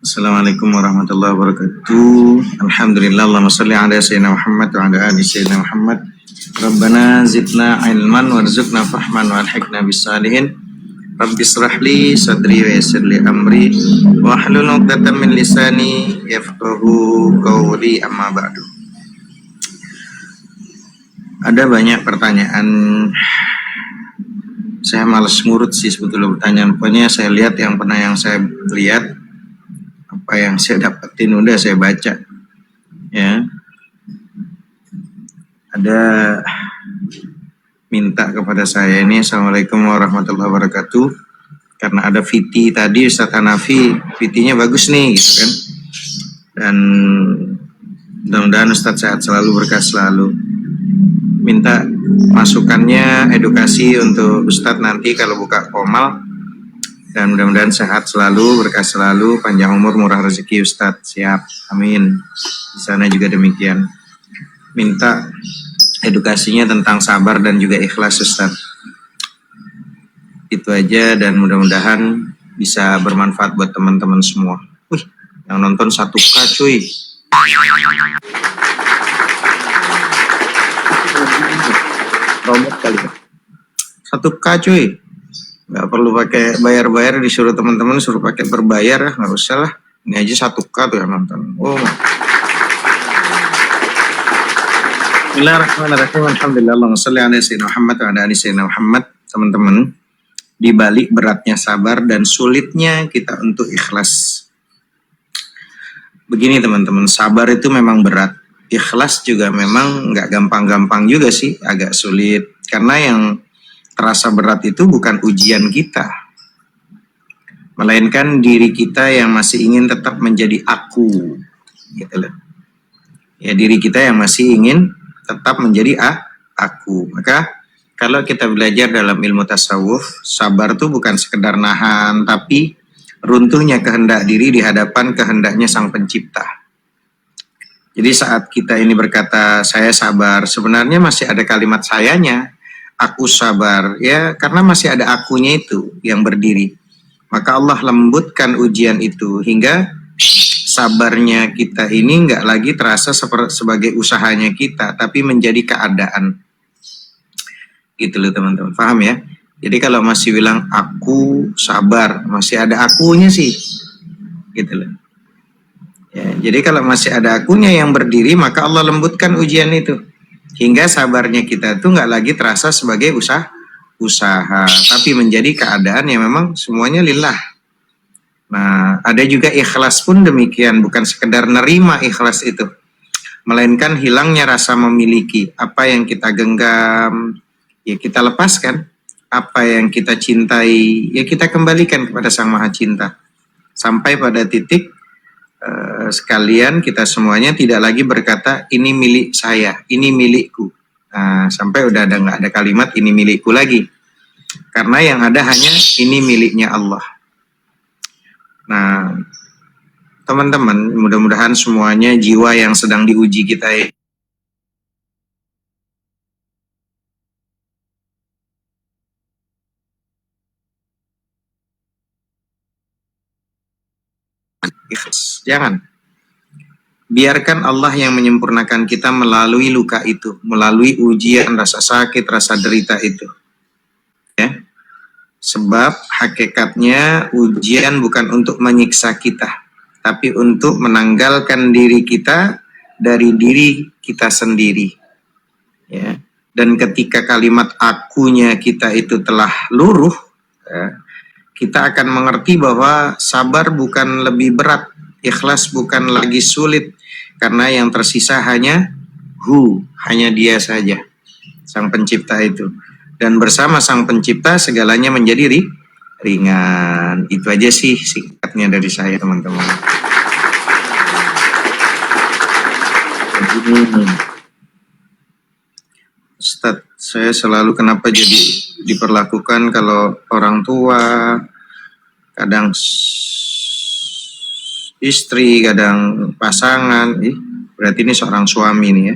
Assalamualaikum warahmatullahi wabarakatuh. Alhamdulillah, Allahumma salli ala sayyidina Muhammad wa ala ali sayyidina Muhammad. Rabbana zidna ilman warzuqna fahman wa alhiqna bisalihin. Rabbi israh li sadri wa yassir li amri wa hlul 'uqdatam min lisani yafqahu qawli, amma ba'du. Ada banyak pertanyaan. Saya malas ngurut sih sebetulnya pertanyaan. Pokoknya saya lihat yang saya lihat, apa yang saya dapetin udah saya baca. Ya. Ada minta kepada saya ini, Assalamualaikum warahmatullahi wabarakatuh. Karena ada VT tadi Ustaz Hanafi, VT-nya bagus nih gitu kan. Dan mudah-mudahan Ustaz sehat selalu, berkah selalu. Minta masukannya, edukasi untuk Ustaz nanti kalau buka Komal. Dan mudah-mudahan sehat selalu, berkah selalu, panjang umur, murah rezeki Ustaz. Siap, amin. Di sana juga demikian. Minta edukasinya tentang sabar dan juga ikhlas Ustaz. Itu aja, dan mudah-mudahan bisa bermanfaat buat teman-teman semua. Wih, yang nonton 1K cuy. Robot kali ya. 1K cuy. Gak perlu pakai bayar-bayar, disuruh teman-teman suruh pakai berbayar, nggak usah lah. Ini aja 1K tuh yang nonton. Oh. Bismillahirrahmanirrahim. Alhamdulillah, Allahumma shalli ala sayyidina Muhammad wa ala ali sayyidina Muhammad. Teman-teman, di balik beratnya sabar dan sulitnya kita untuk ikhlas. Begini teman-teman, sabar itu memang berat. Ikhlas juga memang nggak gampang-gampang juga sih, agak sulit. Karena yang terasa berat itu bukan ujian kita, melainkan diri kita yang masih ingin tetap menjadi aku, gitu loh. Ya, diri kita yang masih ingin tetap menjadi aku. Maka kalau kita belajar dalam ilmu tasawuf, sabar itu bukan sekedar nahan, tapi runtuhnya kehendak diri di hadapan kehendaknya Sang Pencipta. Jadi saat kita ini berkata saya sabar, sebenarnya masih ada kalimat sayanya. Aku sabar, ya karena masih ada akunya itu yang berdiri. Maka Allah lembutkan ujian itu hingga sabarnya kita ini nggak lagi terasa sebagai usahanya kita, tapi menjadi keadaan. Gitu loh teman-teman, paham ya? Jadi kalau masih bilang aku sabar, masih ada akunya sih, gitu loh. Ya, jadi kalau masih ada akunya yang berdiri, maka Allah lembutkan ujian itu. Hingga sabarnya kita tuh nggak lagi terasa sebagai usaha, tapi menjadi keadaan yang memang semuanya lillah. Nah, ada juga ikhlas pun demikian, bukan sekedar nerima ikhlas itu, melainkan hilangnya rasa memiliki. Apa yang kita genggam, ya kita lepaskan. Apa yang kita cintai, ya kita kembalikan kepada Sang Maha Cinta. Sampai pada titik sekalian kita semuanya tidak lagi berkata ini milik saya, ini milikku. Nah, sampai udah nggak ada kalimat ini milikku lagi, karena yang ada hanya ini miliknya Allah. Nah, teman-teman, mudah-mudahan semuanya jiwa yang sedang diuji kita jangan biarkan Allah yang menyempurnakan kita melalui luka itu, melalui ujian, rasa sakit, rasa derita itu. Ya. Sebab hakikatnya ujian bukan untuk menyiksa kita, tapi untuk menanggalkan diri kita dari diri kita sendiri. Ya. Dan ketika kalimat akunya kita itu telah luruh, ya, kita akan mengerti bahwa sabar bukan lebih berat, ikhlas bukan lagi sulit, karena yang tersisa hanya hanya Dia saja, Sang Pencipta itu. Dan bersama Sang Pencipta segalanya menjadi ringan. Itu aja sih singkatnya dari saya, teman-teman. Ustadz, saya selalu kenapa jadi diperlakukan kalau orang tua, kadang istri, kadang pasangan, berarti ini seorang suami nih ya.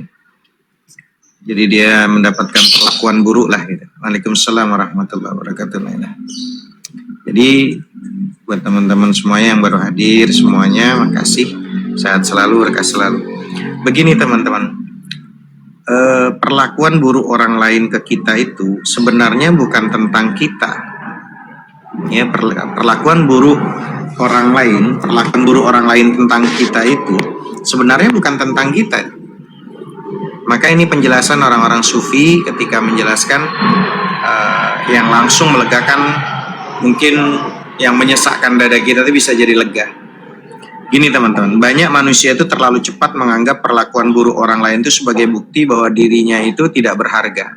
Jadi dia mendapatkan perlakuan buruk lah gitu. Waalaikumsalam warahmatullahi wabarakatuh. Jadi Buat teman-teman semuanya yang baru hadir, semuanya makasih. Sehat selalu, berkah selalu. Begini teman-teman, perlakuan buruk orang lain ke kita itu sebenarnya bukan tentang kita. Ya, perlakuan buruk orang lain tentang kita itu sebenarnya bukan tentang kita. Maka ini penjelasan orang-orang sufi ketika menjelaskan yang langsung melegakan, mungkin yang menyesakkan dada kita itu bisa jadi lega. Gini teman-teman, banyak manusia itu terlalu cepat menganggap perlakuan buruk orang lain itu sebagai bukti bahwa dirinya itu tidak berharga.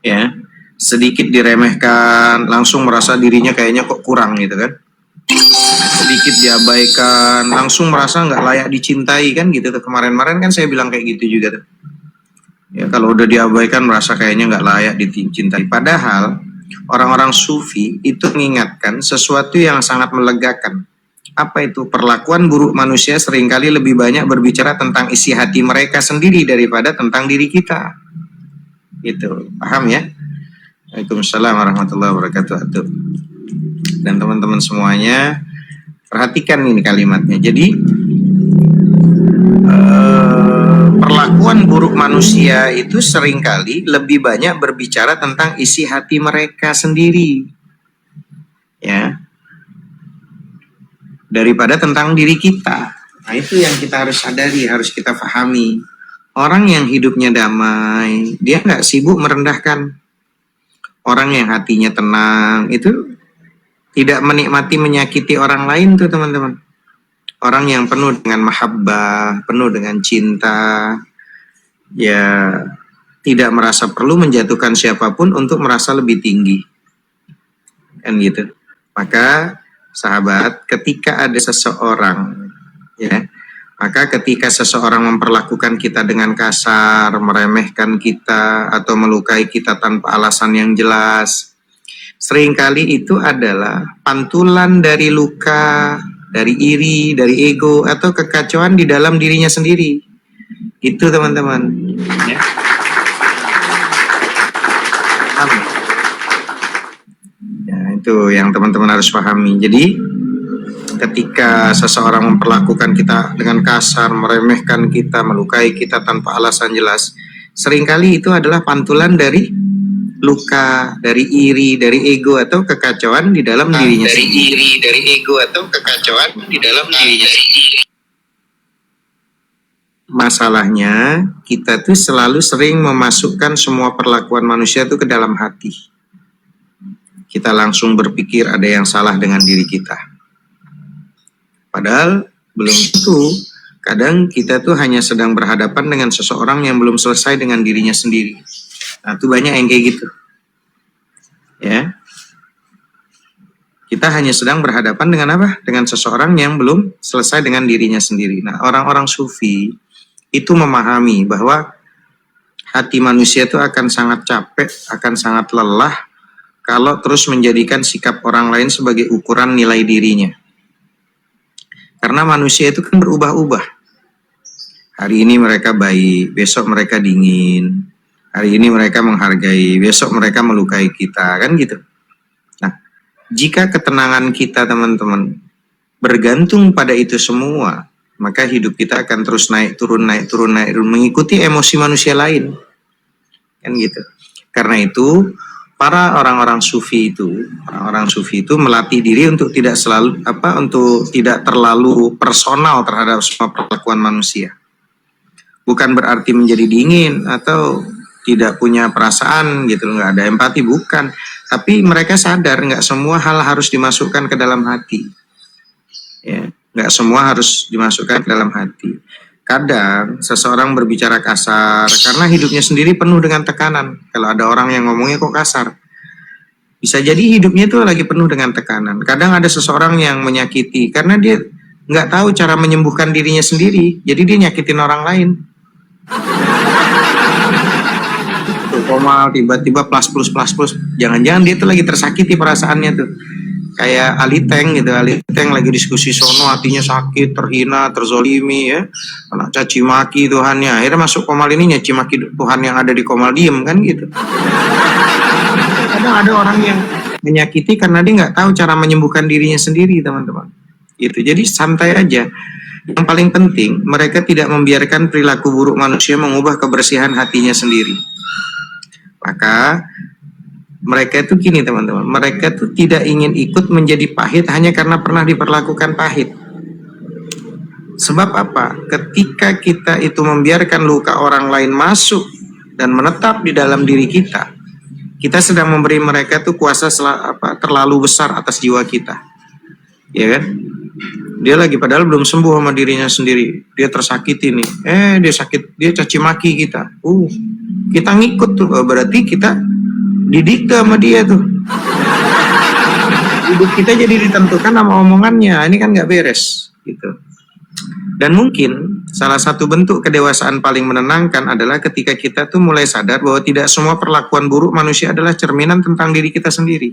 Ya, sedikit diremehkan, langsung merasa dirinya kayaknya kok kurang gitu kan. Sedikit diabaikan, langsung merasa nggak layak dicintai kan gitu. Kemarin-kemarin kan saya bilang kayak gitu juga tuh. Ya, kalau udah diabaikan merasa kayaknya nggak layak dicintai. Padahal orang-orang sufi itu mengingatkan sesuatu yang sangat melegakan. Apa itu? Perlakuan buruk manusia seringkali lebih banyak berbicara tentang isi hati mereka sendiri daripada tentang diri kita. Gitu, paham ya? Waalaikumsalam warahmatullahi wabarakatuh. Dan teman-teman semuanya, perhatikan ini kalimatnya. Jadi perlakuan buruk manusia itu seringkali lebih banyak berbicara tentang isi hati mereka sendiri, ya, daripada tentang diri kita. Nah, itu yang kita harus sadari, harus kita pahami. Orang yang hidupnya damai, dia nggak sibuk merendahkan. Orang yang hatinya tenang, itu tidak menikmati menyakiti orang lain tuh teman-teman. Orang yang penuh dengan mahabbah, penuh dengan cinta, ya tidak merasa perlu menjatuhkan siapapun untuk merasa lebih tinggi. Kan gitu. Maka sahabat, ketika ada seseorang, ya, maka ketika seseorang memperlakukan kita dengan kasar, meremehkan kita, atau melukai kita tanpa alasan yang jelas, seringkali itu adalah pantulan dari luka, dari iri, dari ego, atau kekacauan di dalam dirinya sendiri. Itu teman-teman. Ya. Ya, itu yang teman-teman harus pahami. Jadi ketika seseorang memperlakukan kita dengan kasar, meremehkan kita, melukai kita tanpa alasan jelas, seringkali itu adalah pantulan dari luka, dari iri, dari ego atau kekacauan di dalam dirinya sendiri. Dari iri, dari ego atau kekacauan di dalam dirinya sendiri. Masalahnya, kita tuh selalu sering memasukkan semua perlakuan manusia itu ke dalam hati. Kita langsung berpikir ada yang salah dengan diri kita. Padahal belum tentu. Kadang kita tuh hanya sedang berhadapan dengan seseorang yang belum selesai dengan dirinya sendiri. Nah, itu banyak yang kayak gitu. Ya. Kita hanya sedang berhadapan dengan apa? Dengan seseorang yang belum selesai dengan dirinya sendiri. Nah, orang-orang sufi itu memahami bahwa hati manusia itu akan sangat capek, akan sangat lelah kalau terus menjadikan sikap orang lain sebagai ukuran nilai dirinya. Karena manusia itu kan berubah-ubah. Hari ini mereka baik, besok mereka dingin. Hari ini mereka menghargai, besok mereka melukai kita, kan gitu. Nah, jika ketenangan kita teman-teman bergantung pada itu semua, maka hidup kita akan terus naik turun, mengikuti emosi manusia lain, kan gitu. Karena itu para orang-orang sufi itu melatih diri untuk tidak terlalu personal terhadap semua perlakuan manusia. Bukan berarti menjadi dingin atau tidak punya perasaan gitu, nggak ada empati, bukan. Tapi mereka sadar nggak semua hal harus dimasukkan ke dalam hati. Ya, nggak semua harus dimasukkan ke dalam hati. Kadang seseorang berbicara kasar karena hidupnya sendiri penuh dengan tekanan. Kalau ada orang yang ngomongnya kok kasar, bisa jadi hidupnya itu lagi penuh dengan tekanan. Kadang ada seseorang yang menyakiti karena dia nggak tahu cara menyembuhkan dirinya sendiri, jadi dia nyakitin orang lain. Komal tiba-tiba plus, jangan-jangan dia tuh lagi tersakiti perasaannya tuh. Kayak Aliteng gitu, Aliteng lagi diskusi sono, hatinya sakit, terhina, terzolimi ya, kena caci maki Tuhannya, akhirnya masuk Komal ini nyaci maki Tuhan yang ada di Komal, diem kan gitu. Kadang ada orang yang menyakiti karena dia nggak tahu cara menyembuhkan dirinya sendiri, teman-teman. Itu. Jadi santai aja. Yang paling penting, mereka tidak membiarkan perilaku buruk manusia mengubah kebersihan hatinya sendiri. Maka mereka itu gini, teman-teman. Mereka itu tidak ingin ikut menjadi pahit hanya karena pernah diperlakukan pahit. Sebab apa? Ketika kita itu membiarkan luka orang lain masuk dan menetap di dalam diri kita, kita sedang memberi mereka tuh kuasa terlalu besar atas jiwa kita, ya kan? Dia lagi padahal belum sembuh sama dirinya sendiri, dia tersakiti nih, dia sakit, dia caci maki kita, kita ngikut tuh, berarti kita didikte sama dia tuh, hidup kita jadi ditentukan sama omongannya, ini kan nggak beres, gitu. Dan mungkin salah satu bentuk kedewasaan paling menenangkan adalah ketika kita tuh mulai sadar bahwa tidak semua perlakuan buruk manusia adalah cerminan tentang diri kita sendiri.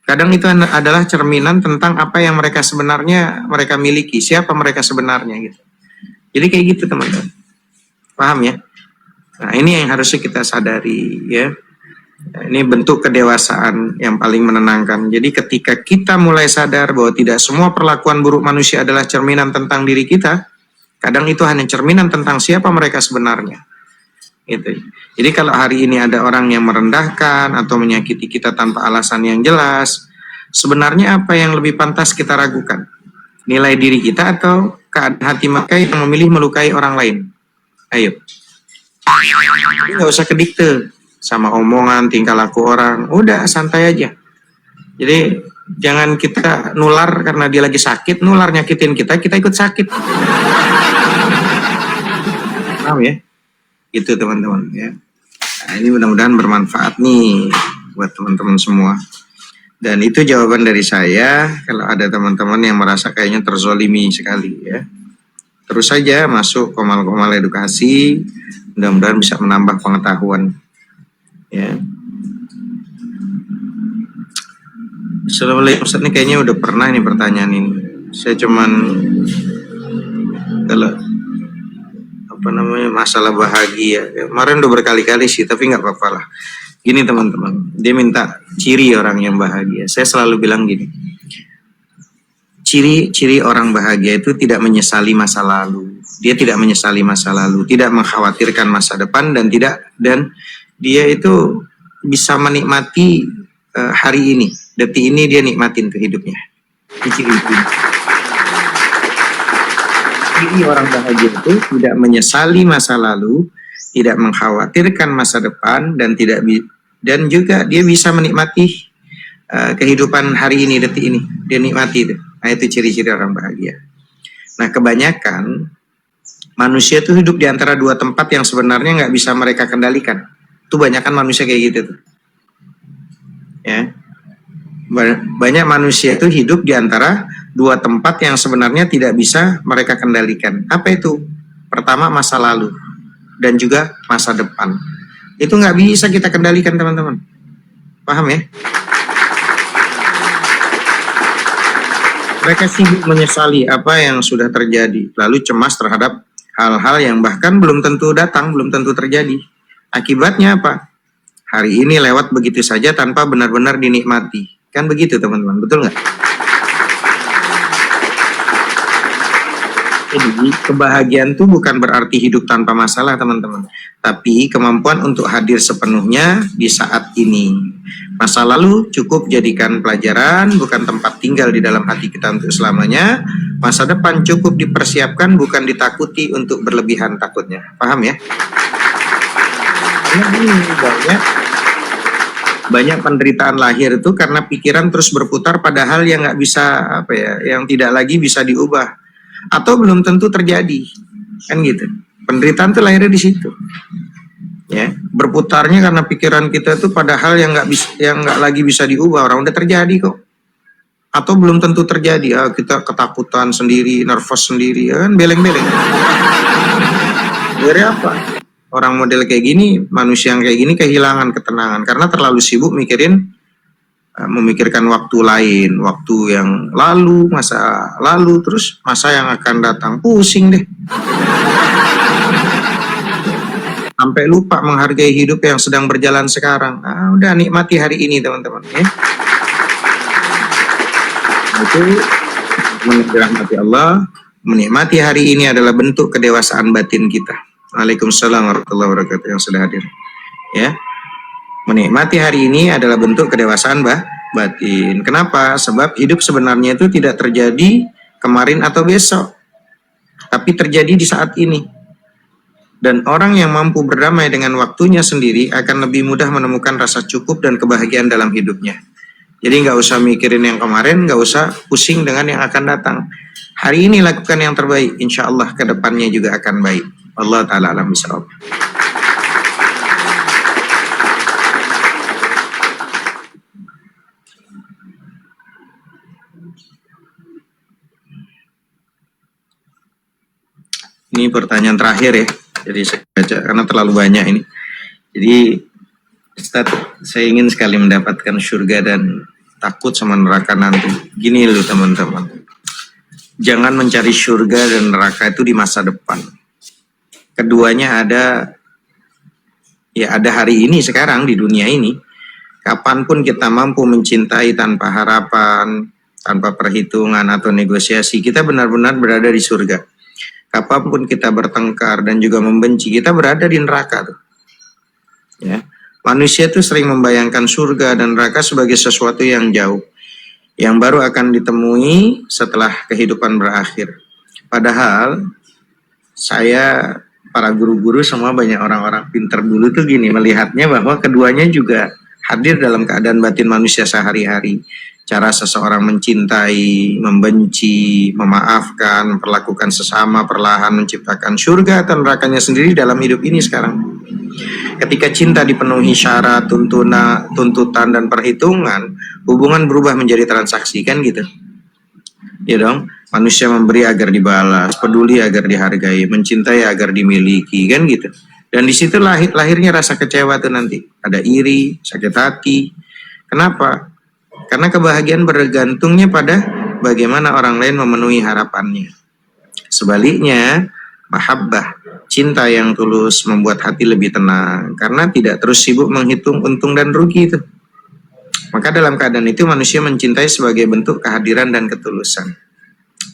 Kadang itu adalah cerminan tentang apa yang mereka sebenarnya mereka miliki, siapa mereka sebenarnya gitu. Jadi kayak gitu, teman-teman. Paham ya? Nah, ini yang harusnya kita sadari ya. Nah, ini bentuk kedewasaan yang paling menenangkan. Jadi ketika kita mulai sadar bahwa tidak semua perlakuan buruk manusia adalah cerminan tentang diri kita, kadang itu hanya cerminan tentang siapa mereka sebenarnya. Gitu. Jadi kalau hari ini ada orang yang merendahkan atau menyakiti kita tanpa alasan yang jelas, sebenarnya apa yang lebih pantas kita ragukan? Nilai diri kita atau keadaan hati mereka yang memilih melukai orang lain? Ayo. Jadi nggak usah kedikte sama omongan, tingkah laku orang, udah santai aja. Jadi jangan kita nular karena dia lagi sakit, nular nyakitin kita, kita ikut sakit. Paham ya? Itu teman-teman ya. Nah, ini mudah-mudahan bermanfaat nih buat teman-teman semua. Dan itu jawaban dari saya. Kalau ada teman-teman yang merasa kayaknya terzolimi sekali ya, terus saja masuk komal-komal edukasi, mudah-mudahan bisa menambah pengetahuan. Ya. Assalamualaikum Ustaz, ini kayaknya udah pernah nih pertanyaan ini. Saya cuman kalau masalah bahagia. Kemarin udah berkali-kali sih, tapi nggak apa-apa lah. Gini teman-teman, dia minta ciri orang yang bahagia. Saya selalu bilang gini, ciri-ciri orang bahagia itu tidak menyesali masa lalu. Dia tidak menyesali masa lalu, tidak mengkhawatirkan masa depan dan dia itu bisa menikmati hari ini, detik ini dia nikmatin tuh hidupnya. Ciri orang bahagia itu tidak menyesali masa lalu, tidak mengkhawatirkan masa depan dan juga dia bisa menikmati kehidupan hari ini, detik ini, dia nikmati itu. Nah, itu ciri-ciri orang bahagia. Nah, kebanyakan manusia itu hidup di antara dua tempat yang sebenarnya nggak bisa mereka kendalikan. Itu banyakkan manusia kayak gitu tuh. Ya. Banyak manusia itu hidup di antara dua tempat yang sebenarnya tidak bisa mereka kendalikan. Apa itu? Pertama, masa lalu dan juga masa depan. Itu nggak bisa kita kendalikan, teman-teman. Paham ya? Mereka sibuk menyesali apa yang sudah terjadi, lalu cemas terhadap hal-hal yang bahkan belum tentu datang, belum tentu terjadi. Akibatnya apa? Hari ini lewat begitu saja tanpa benar-benar dinikmati. Kan begitu, teman-teman, betul nggak? Jadi kebahagiaan itu bukan berarti hidup tanpa masalah, teman-teman, tapi kemampuan untuk hadir sepenuhnya di saat ini. Masa lalu cukup jadikan pelajaran, bukan tempat tinggal di dalam hati kita untuk selamanya. Masa depan cukup dipersiapkan, bukan ditakuti untuk berlebihan takutnya. Paham ya? Karena ini banyak penderitaan lahir itu karena pikiran terus berputar pada hal yang nggak bisa yang tidak lagi bisa diubah atau belum tentu terjadi, kan gitu. Penderitaan itu lahirnya di situ, ya, berputarnya karena pikiran kita itu pada hal yang nggak lagi bisa diubah, orang udah terjadi kok, atau belum tentu terjadi. Kita ketakutan sendiri, nervous sendiri, ya kan, beleng-beleng. Dari apa? Orang model kayak gini, manusia yang kayak gini kehilangan ketenangan karena terlalu sibuk memikirkan waktu lain, waktu yang lalu, masa lalu, terus masa yang akan datang, pusing deh. sampai lupa menghargai hidup yang sedang berjalan sekarang. Udah nikmati hari ini teman-teman ya. Itu menikmati Allah, menikmati hari ini adalah bentuk kedewasaan batin kita. Waalaikumsalam warahmatullahi wabarakatuh yang sudah hadir. Ya, menikmati hari ini adalah bentuk kedewasaan batin. Kenapa? Sebab hidup sebenarnya itu tidak terjadi kemarin atau besok, tapi terjadi di saat ini. Dan orang yang mampu berdamai dengan waktunya sendiri akan lebih mudah menemukan rasa cukup dan kebahagiaan dalam hidupnya. Jadi nggak usah mikirin yang kemarin, nggak usah pusing dengan yang akan datang. Hari ini lakukan yang terbaik, insya Allah ke depannya juga akan baik. Allah Ta'ala alam bisawab. Ini pertanyaan terakhir ya. Jadi saya baca karena terlalu banyak ini. Jadi Ustaz, saya ingin sekali mendapatkan surga dan takut sama neraka nanti. Gini loh teman-teman. Jangan mencari surga dan neraka itu di masa depan. Keduanya ada hari ini sekarang di dunia ini. Kapanpun kita mampu mencintai tanpa harapan, tanpa perhitungan atau negosiasi, kita benar-benar berada di surga. Kapanpun kita bertengkar dan juga membenci, kita berada di neraka tuh. Ya. Manusia itu sering membayangkan surga dan neraka sebagai sesuatu yang jauh, yang baru akan ditemui setelah kehidupan berakhir. Padahal para guru-guru semua banyak orang-orang pintar dulu tuh gini, melihatnya bahwa keduanya juga hadir dalam keadaan batin manusia sehari-hari. Cara seseorang mencintai, membenci, memaafkan, memperlakukan sesama, perlahan menciptakan surga atau nerakanya sendiri dalam hidup ini sekarang. Ketika cinta dipenuhi syarat, tuntutan, dan perhitungan, hubungan berubah menjadi transaksi, kan gitu. Ya dong, manusia memberi agar dibalas, peduli agar dihargai, mencintai agar dimiliki, kan gitu. Dan di situ lahirnya rasa kecewa tuh nanti. Ada iri, sakit hati. Kenapa? Karena kebahagiaan bergantungnya pada bagaimana orang lain memenuhi harapannya. Sebaliknya, mahabbah, cinta yang tulus membuat hati lebih tenang karena tidak terus sibuk menghitung untung dan rugi itu. Maka dalam keadaan itu manusia mencintai sebagai bentuk kehadiran dan ketulusan,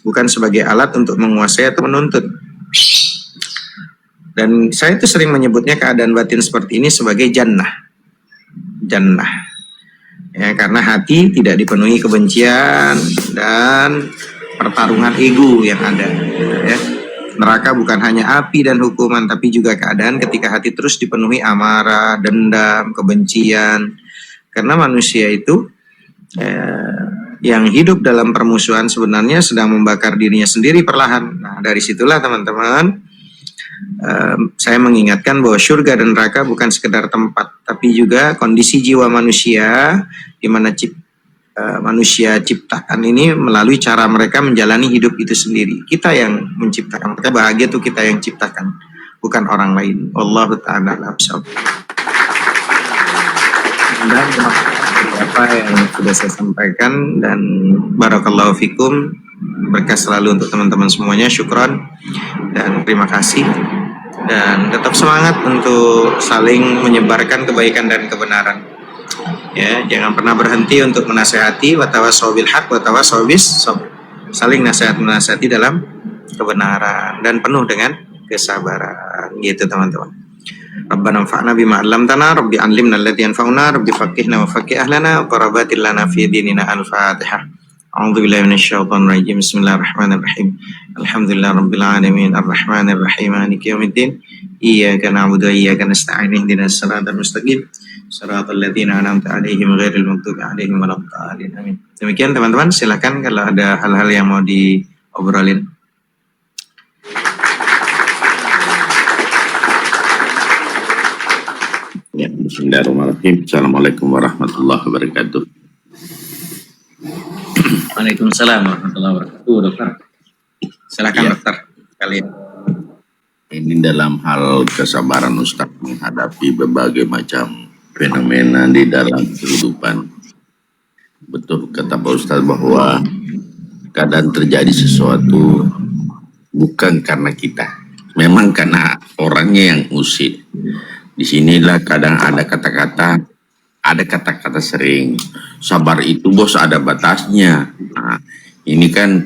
bukan sebagai alat untuk menguasai atau menuntut. Dan saya itu sering menyebutnya keadaan batin seperti ini sebagai jannah. Ya, karena hati tidak dipenuhi kebencian dan pertarungan ego yang ada. Ya. Neraka bukan hanya api dan hukuman, tapi juga keadaan ketika hati terus dipenuhi amarah, dendam, kebencian. Karena manusia itu yang hidup dalam permusuhan sebenarnya sedang membakar dirinya sendiri perlahan. Nah, dari situlah teman-teman, saya mengingatkan bahwa surga dan neraka bukan sekedar tempat, tapi juga kondisi jiwa manusia, di mana manusia ciptakan ini melalui cara mereka menjalani hidup itu sendiri. Kita yang menciptakan, mereka bahagia itu kita yang ciptakan, bukan orang lain. Wallahu ta'ala a'lam. Dan apa yang sudah saya sampaikan, dan barakallahu fikum, berkah selalu untuk teman-teman semuanya. Syukron dan terima kasih, dan tetap semangat untuk saling menyebarkan kebaikan dan kebenaran. Ya, jangan pernah berhenti untuk menasehati, watawassaw bil haq watawassaw bis sabr. Saling menasehati dalam kebenaran dan penuh dengan kesabaran, gitu teman-teman. Rabbana anfa'na bima 'allamtana, rabbi 'allimna alladhi yanfa'una, rabbi faqihna wa faqih ahlana, qarabatil lana fi dinina. Al-Fatihah. A'udzubillahi minasyaitonir rajim. Bismillahirrahmanirrahim. Alhamdulillahi rabbil alamin, arrahmanir rahim, maliki yaumiddin. Iyyaka na'budu wa iyyaka nasta'in, ihdinas siratal mustaqim, siratal ladzina an'amta 'alaihim ghairil maghdubi 'alaihim waladdallin. Amin. Demikian teman-teman, silakan kalau ada hal-hal yang mau diobrolin. Ya, bismillahirrahmanirrahim. Assalamualaikum warahmatullahi wabarakatuh. Waalaikumsalam warahmatullahi wabarakatuh, dokter. Silakan ya. Dokter, kalian. Ini dalam hal kesabaran Ustaz menghadapi berbagai macam fenomena di dalam kehidupan. Betul kata Pak Ustaz bahwa kadang terjadi sesuatu bukan karena kita, memang karena orangnya yang usik. Disinilah kadang ada kata-kata sering, sabar itu bos ada batasnya. Nah, ini kan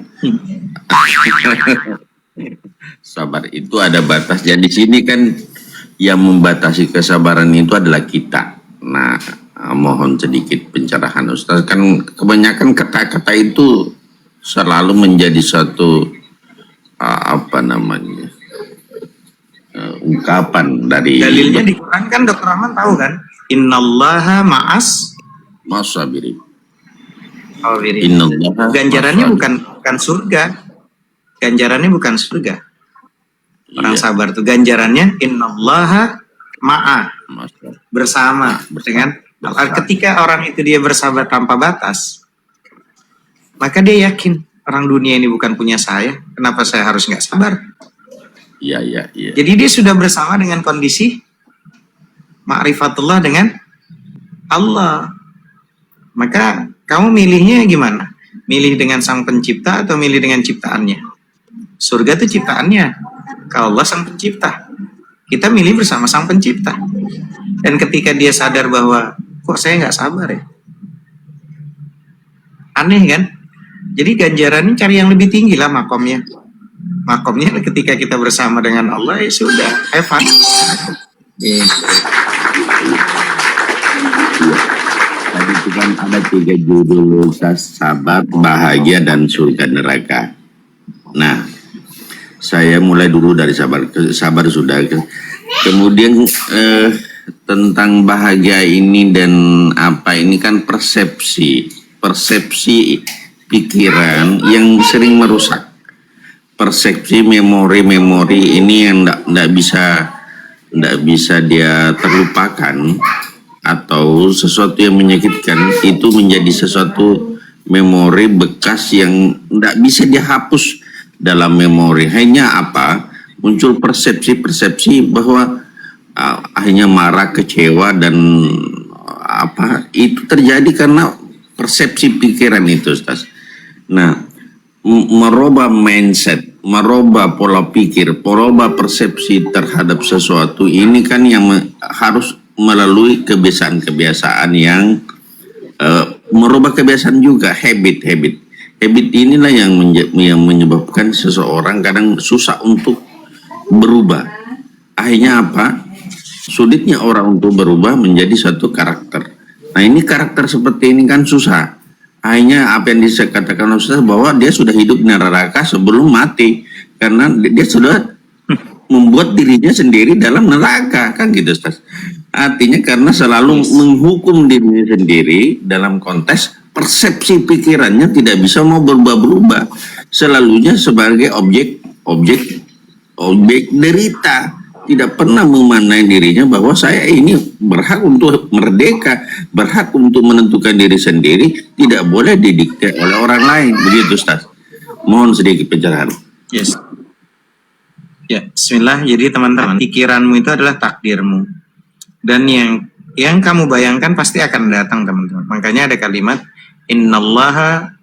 sabar itu ada batasnya. Di sini kan yang membatasi kesabaran itu adalah kita. Nah, mohon sedikit pencerahan Ustaz. Kan kebanyakan kata-kata itu selalu menjadi suatu apa namanya ungkapan dari Dalilnya di Quran kan Dr. Rahman tahu kan? Innallaha ma'as masabiri. sabirin. Innallaha Ganjarannya ma'as-sabirin. bukan surga. Ganjarannya bukan surga. Orang Iya, sabar tuh ganjarannya innallaha ma'a, Mas- bersama dengan bersama. ketika orang itu dia bersabar tanpa batas, maka dia yakin orang dunia ini bukan punya saya, kenapa saya harus nggak sabar? Iya. Jadi dia sudah bersama dengan kondisi ma'rifatullah dengan Allah. Maka kamu milihnya gimana? Milih dengan sang pencipta atau milih dengan ciptaannya? Surga itu ciptaannya, kalau Allah sang pencipta. Kita milih bersama sang pencipta. Dan ketika dia sadar bahwa kok saya nggak sabar ya, aneh kan? Jadi ganjarannya cari yang lebih tinggi lah makomnya. Makomnya ketika kita bersama dengan Allah ya sudah, have fun. Tadi itu kan ada 3 judul Ustaz, sabar, bahagia, dan surga neraka. Nah, saya mulai dulu dari sabar sudah. Kemudian tentang bahagia ini dan apa ini kan persepsi pikiran yang sering merusak. Persepsi memori ini yang tidak bisa dia terlupakan, atau sesuatu yang menyakitkan itu menjadi sesuatu memori bekas yang tidak bisa dihapus dalam memori. Hanya apa? Muncul persepsi bahwa akhirnya marah, kecewa, dan apa itu terjadi karena persepsi pikiran itu, Ustaz. Nah, merubah mindset, merubah pola pikir, merubah persepsi terhadap sesuatu ini kan yang harus melalui kebiasaan-kebiasaan yang merubah kebiasaan juga, habit inilah yang menyebabkan seseorang kadang susah untuk berubah. Akhirnya apa? Sulitnya orang untuk berubah menjadi satu karakter. Nah, ini karakter seperti ini kan susah. Akhirnya apa yang dikatakan Ustaz bahwa dia sudah hidup di neraka sebelum mati, karena dia sudah membuat dirinya sendiri dalam neraka, kan gitu Ustaz. Artinya karena selalu menghukum dirinya sendiri dalam konteks persepsi pikirannya tidak bisa mau berubah-berubah, selalunya sebagai objek derita, tidak pernah memandang dirinya bahwa saya ini berhak untuk merdeka, berhak untuk menentukan diri sendiri, tidak boleh didikte oleh orang lain. Begitu Ustaz. Mohon sedikit pencerahan. Yes. Ya, bismillah. Jadi teman-teman, pikiranmu itu adalah takdirmu. Dan yang kamu bayangkan pasti akan datang, teman-teman. Makanya ada kalimat innallaha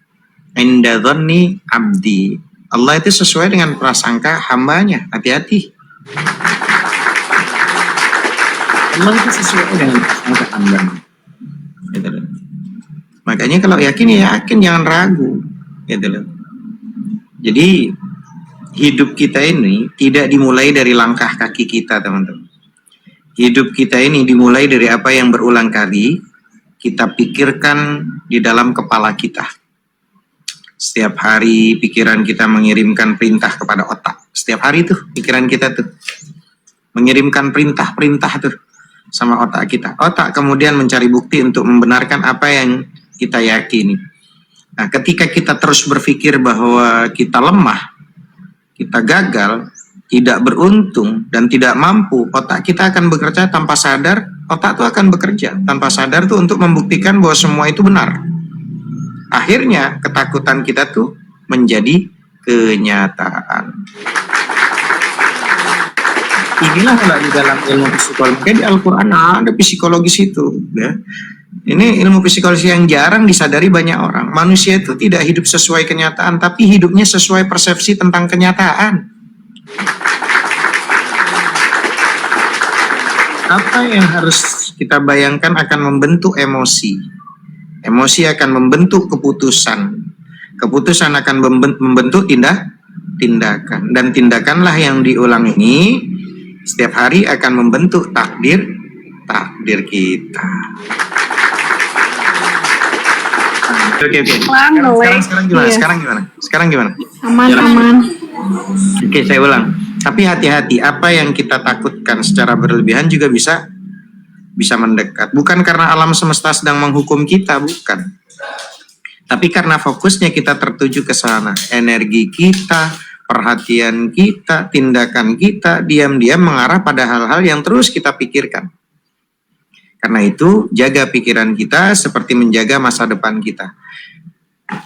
inda dhanni abdi. Allah itu sesuai dengan prasangka hambanya. Hati-hati. Allah itu sesuai dengan prasangka hambanya. Gitu loh. Makanya kalau yakin ya yakin, jangan ragu. Gitu loh. Jadi hidup kita ini tidak dimulai dari langkah kaki kita, teman-teman. Hidup kita ini dimulai dari apa yang berulang kali kita pikirkan di dalam kepala kita. Setiap hari pikiran kita mengirimkan perintah kepada otak. Setiap hari tuh pikiran kita tuh mengirimkan perintah tuh sama otak kita. Otak kemudian mencari bukti untuk membenarkan apa yang kita yakini. Nah, ketika kita terus berpikir bahwa kita lemah, kita gagal, tidak beruntung, dan tidak mampu, otak kita akan bekerja tanpa sadar. Otak itu akan bekerja tanpa sadar tuh untuk membuktikan bahwa semua itu benar. Akhirnya ketakutan kita tuh menjadi kenyataan. Inilah kalau di dalam ilmu psikologi, di Al-Quran ada psikologis itu, ya. Ini ilmu psikologi yang jarang disadari banyak orang. Manusia itu tidak hidup sesuai kenyataan, tapi hidupnya sesuai persepsi tentang kenyataan. Apa yang harus kita bayangkan akan membentuk emosi. Emosi akan membentuk keputusan. Keputusan akan membentuk tindakan. Dan tindakanlah yang diulang ini setiap hari akan membentuk takdir kita. Oke. Sekarang gimana? Aman. Oke, saya ulang. Tapi hati-hati, apa yang kita takutkan secara berlebihan juga bisa mendekat. Bukan karena alam semesta sedang menghukum kita, bukan. Tapi karena fokusnya kita tertuju ke sana. Energi kita, perhatian kita, tindakan kita, diam-diam mengarah pada hal-hal yang terus kita pikirkan. Karena itu, jaga pikiran kita seperti menjaga masa depan kita.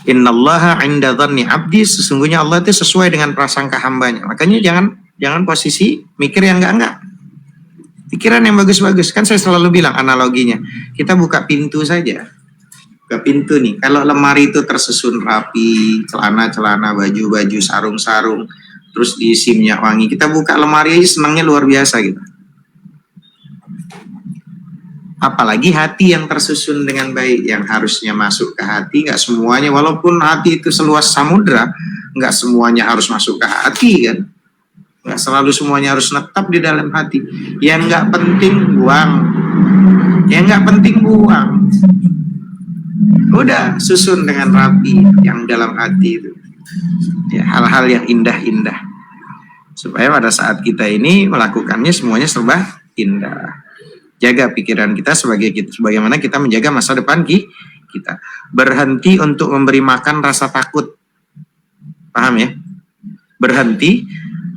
Innallaha 'inda dhanni 'abdi, sesungguhnya Allah itu sesuai dengan prasangka hambanya. Makanya jangan posisi mikir yang enggak. Pikiran yang bagus-bagus. Kan saya selalu bilang analoginya. Kita buka pintu saja. Buka pintu nih. Kalau lemari itu tersusun rapi, celana-celana, baju-baju, sarung-sarung, terus diisi minyak wangi. Kita buka lemari aja senangnya luar biasa gitu. Apalagi hati yang tersusun dengan baik, yang harusnya masuk ke hati, nggak semuanya, walaupun hati itu seluas samudra, nggak semuanya harus masuk ke hati kan, nggak selalu semuanya harus netap di dalam hati. Yang nggak penting buang, udah susun dengan rapi yang dalam hati itu, ya hal-hal yang indah-indah, supaya pada saat kita ini melakukannya semuanya serba indah. Jaga pikiran kita sebagaimana kita menjaga masa depan kita. Berhenti untuk memberi makan rasa takut. Paham ya? Berhenti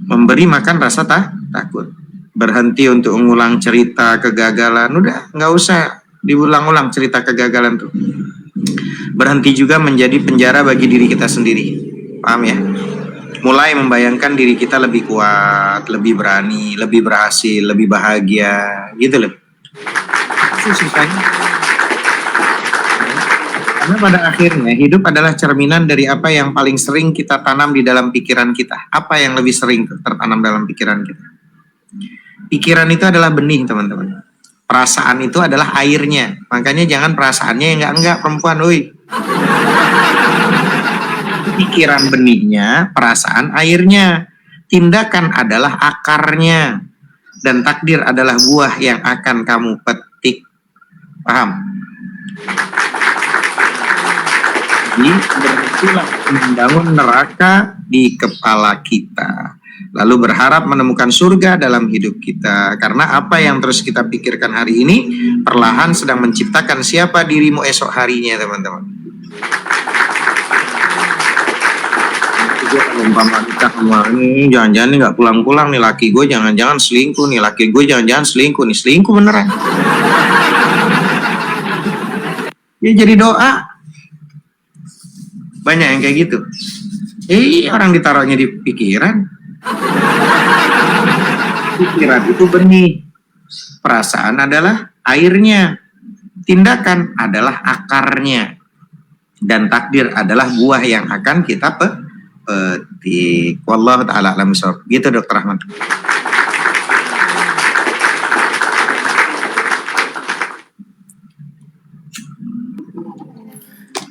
memberi makan rasa takut. Berhenti untuk mengulang cerita kegagalan. Udah, nggak usah diulang-ulang cerita kegagalan tuh. Berhenti juga menjadi penjara bagi diri kita sendiri. Paham ya? Mulai membayangkan diri kita lebih kuat, lebih berani, lebih berhasil, lebih bahagia, gitu loh. Susahnya. Karena pada akhirnya hidup adalah cerminan dari apa yang paling sering kita tanam di dalam pikiran kita. Apa yang lebih sering tertanam dalam pikiran kita? Pikiran itu adalah benih, teman-teman. Perasaan itu adalah airnya. Makanya jangan perasaannya yang enggak perempuan, woi. Pikiran benihnya, perasaan airnya. Tindakan adalah akarnya. Dan takdir adalah buah yang akan kamu petik. Paham? Jadi berhentilah membangun neraka di kepala kita. Lalu berharap menemukan surga dalam hidup kita. Karena apa yang terus kita pikirkan hari ini, perlahan sedang menciptakan siapa dirimu esok harinya, teman-teman. Umpama nikah sama ini, jangan-jangan nih nggak pulang-pulang nih laki gue, jangan-jangan selingkuh nih laki gue, jangan-jangan selingkuh beneran. Ya jadi doa. Banyak yang kayak gitu. Orang ditaruhnya di pikiran. Pikiran itu benih. Perasaan adalah airnya. Tindakan adalah akarnya. Dan takdir adalah buah yang akan kita petik. Wallahu ta'ala a'lam bishawab. Gitu Dr. Rahman.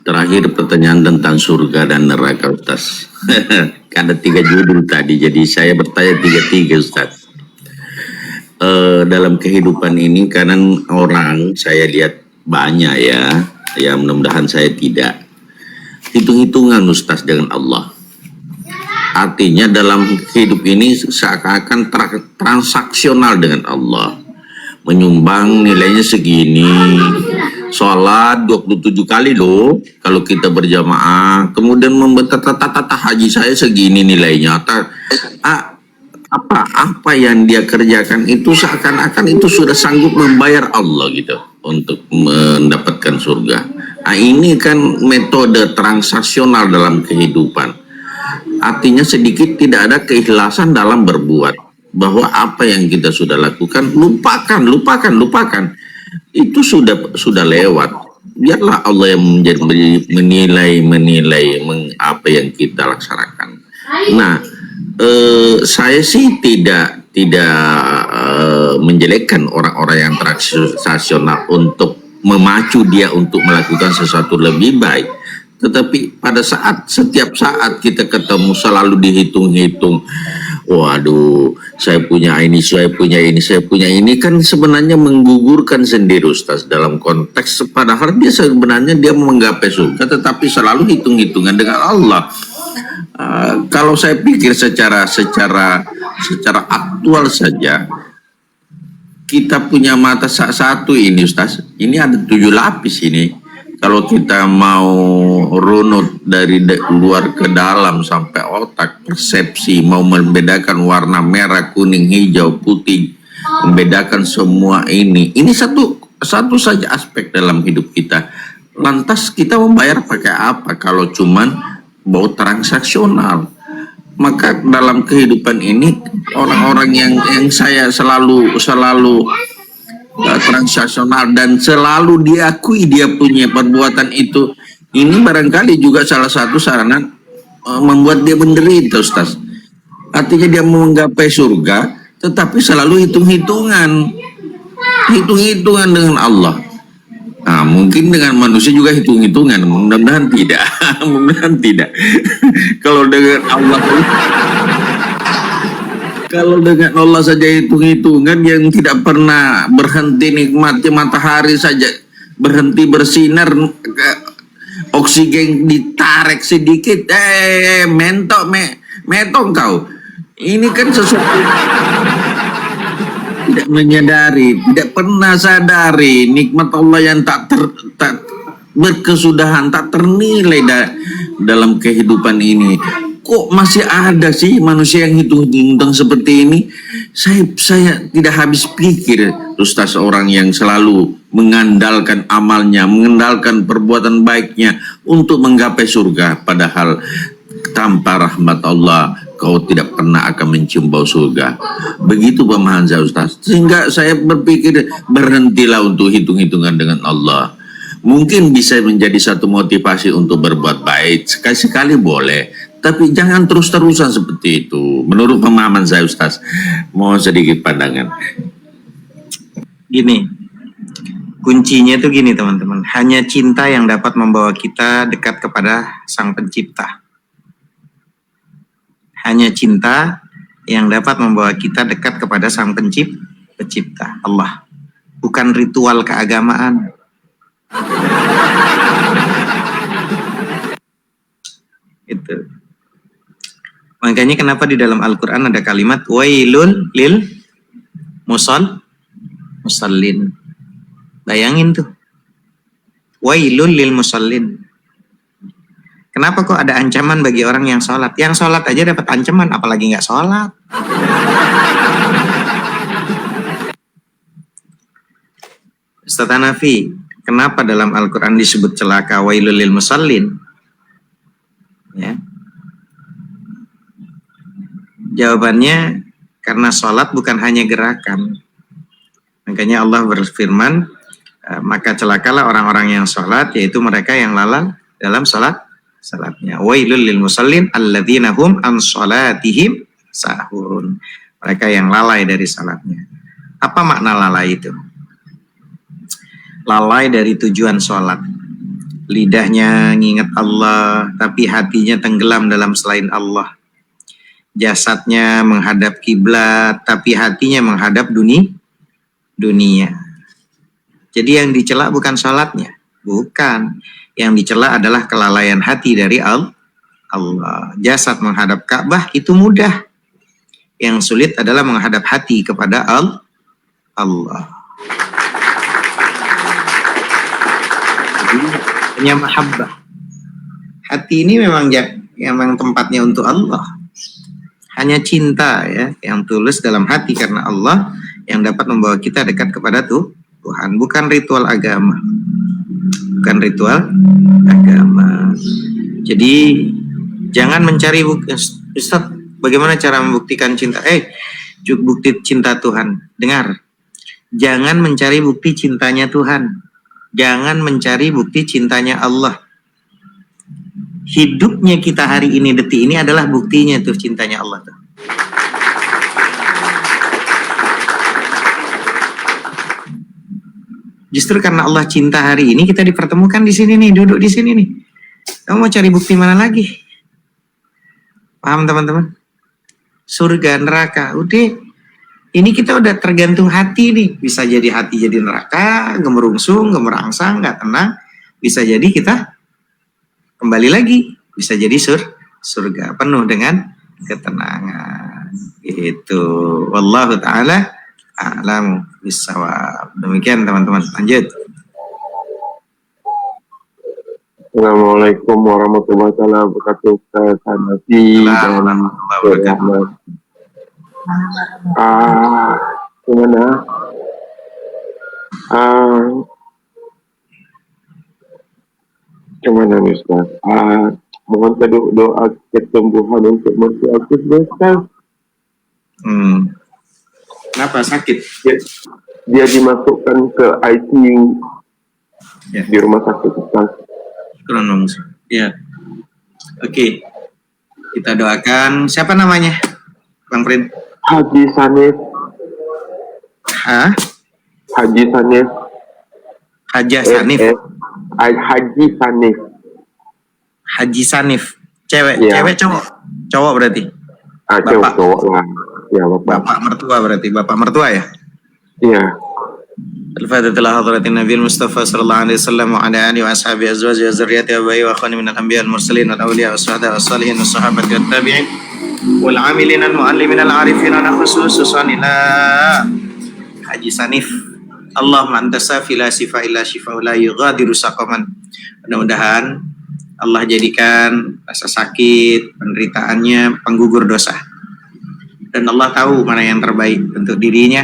Terakhir pertanyaan tentang surga dan neraka, Ustaz. Ada 3 judul tadi, jadi saya bertanya 3 Ustaz. Dalam kehidupan ini kadang orang saya lihat banyak ya mudah-mudahan saya tidak. Hitung-hitungan Ustaz dengan Allah. Artinya dalam hidup ini seakan-akan transaksional dengan Allah. Menyumbang nilainya segini. Sholat 27 kali loh kalau kita berjamaah. Kemudian tata haji saya segini nilainya. Apa yang dia kerjakan itu seakan-akan itu sudah sanggup membayar Allah gitu untuk mendapatkan surga. Nah, ini kan metode transaksional dalam kehidupan. Artinya sedikit tidak ada keikhlasan dalam berbuat. Bahwa apa yang kita sudah lakukan, lupakan. Itu sudah lewat. Biarlah Allah yang menilai apa yang kita laksanakan. Nah, saya sih tidak menjelekkan orang-orang yang transaksional untuk memacu dia untuk melakukan sesuatu lebih baik. Tetapi pada setiap saat kita ketemu selalu dihitung-hitung. Waduh, saya punya ini, saya punya ini, saya punya ini, kan sebenarnya menggugurkan sendiri Ustaz dalam konteks, padahal dia sebenarnya dia menggapai surga tetapi selalu hitung-hitungan dengan Allah. Kalau saya pikir secara aktual saja, kita punya mata satu ini Ustaz, ini ada 7 lapis ini. Kalau kita mau runut dari luar ke dalam sampai otak, persepsi, mau membedakan warna merah, kuning, hijau, putih, membedakan semua ini satu saja aspek dalam hidup kita. Lantas kita membayar pakai apa kalau cuman bau transaksional? Maka dalam kehidupan ini orang-orang yang saya selalu transaksional dan selalu diakui dia punya perbuatan itu, ini barangkali juga salah satu sarana membuat dia menderita Ustaz. Artinya dia mau menggapai surga tetapi selalu hitung-hitungan dengan Allah. Nah, mungkin dengan manusia juga hitung-hitungan, mudah-mudahan tidak. Mudah-mudahan tidak. Kalau dengan Allah saja hitung-hitungan, yang tidak pernah berhenti nikmati matahari saja, berhenti bersinar, oksigen ditarik sedikit, mentok kau. Ini kan sesuatu tidak menyadari, tidak pernah sadari nikmat Allah yang tak berkesudahan, tak ternilai dalam kehidupan ini. Kok masih ada sih manusia yang hitung-hitung seperti ini? Saya tidak habis pikir Ustaz, orang yang selalu mengandalkan amalnya, mengandalkan perbuatan baiknya untuk menggapai surga, padahal tanpa rahmat Allah kau tidak pernah akan mencium bau surga. Begitu pemahaman saya Ustaz. Sehingga saya berpikir, berhentilah untuk hitung-hitungan dengan Allah. Mungkin bisa menjadi satu motivasi untuk berbuat baik, sekali-sekali boleh, tapi jangan terus-terusan seperti itu. Menurut pemahaman saya Ustaz, mohon sedikit pandangan. Gini, kuncinya itu gini teman-teman, hanya cinta yang dapat membawa kita dekat kepada Sang Pencipta. Hanya cinta yang dapat membawa kita dekat kepada Sang Pencipta, Allah. Bukan ritual keagamaan. Itu. Makanya kenapa di dalam Al-Quran ada kalimat wailun lil musallin. Bayangin tuh. Wailun lil musallin. Kenapa kok ada ancaman bagi orang yang sholat? Yang sholat aja dapat ancaman, apalagi nggak sholat. Ustaz Hanafi, kenapa dalam Al-Quran disebut celaka wailul lil musallin? Ya. Jawabannya karena sholat bukan hanya gerakan. Makanya Allah berfirman, maka celakalah orang-orang yang sholat, yaitu mereka yang lalai dalam salatnya. Wailul lil musallin alladzina hum an sholatihim sahurun. Mereka yang lalai dari salatnya. Apa makna lalai itu? Lalai dari tujuan sholat. Lidahnya nginget Allah, tapi hatinya tenggelam dalam selain Allah. Jasadnya menghadap kiblat, tapi hatinya menghadap dunia. Jadi yang dicela bukan sholatnya, bukan. Yang dicela adalah kelalaian hati dari Allah. Jasad menghadap Ka'bah itu mudah. Yang sulit adalah menghadap hati kepada Allah. Hanya mahabbah. Hati ini memang tempatnya untuk Allah. Hanya cinta ya yang tulus dalam hati karena Allah yang dapat membawa kita dekat kepada Tuhan, bukan ritual agama. Bukan ritual agama. Jadi jangan mencari Ustaz, bagaimana cara membuktikan cinta? Bukti cinta Tuhan. Dengar. Jangan mencari bukti cintanya Tuhan. Jangan mencari bukti cintanya Allah. Hidupnya kita hari ini, detik ini adalah buktinya tuh cintanya Allah tuh. Justru karena Allah cinta hari ini kita dipertemukan di sini nih, duduk di sini nih. Kamu mau cari bukti mana lagi? Paham teman-teman? Surga, neraka, udah. Ini kita udah tergantung hati nih. Bisa jadi hati jadi neraka, gemerungsung, gemerangsang, nggak tenang. Bisa jadi kita kembali lagi. Bisa jadi surga penuh dengan ketenangan. Itu. Wallahu ta'ala a'lamu bissawab. Demikian teman-teman. Lanjut. Assalamualaikum warahmatullahi wabarakatuh. Ustaz Hanafi dan Rahmat. Gimana? Gimana nih Ustaz? Mohon doa kesembuhan untuk mertua aku Ustaz. Kenapa sakit? Dia dimasukkan ke ICU di rumah sakit Ustaz. Kronom. Ya. Oke. Kita doakan. Siapa namanya? Bang Prin. Haji Sanif. Haji Sanif. Haji Sanif. Haji Sanif. Cewek, ya. Cewek cowok. Cowok berarti. Cowok lah. Ya, Bapak mertua berarti. Bapak mertua ya? Iya. الفاتحة إلى حضرة النبي المصطفى صلى الله عليه وسلم وعلى آله وأصحابه أزواجه وذريته وأبويه وأخوانه من الأنبياء المرسلين والأولياء والشهداء والصالحين والصحابة والتابعين والعاملين المعلمين العارفين خصوصا إلى Haji Sanif. Allahumma anta safi la sifa illa shifa la yughadiru saqaman. Mudah-mudahan Allah jadikan rasa sakit, penderitaannya penggugur dosa. Dan Allah tahu mana yang terbaik untuk dirinya.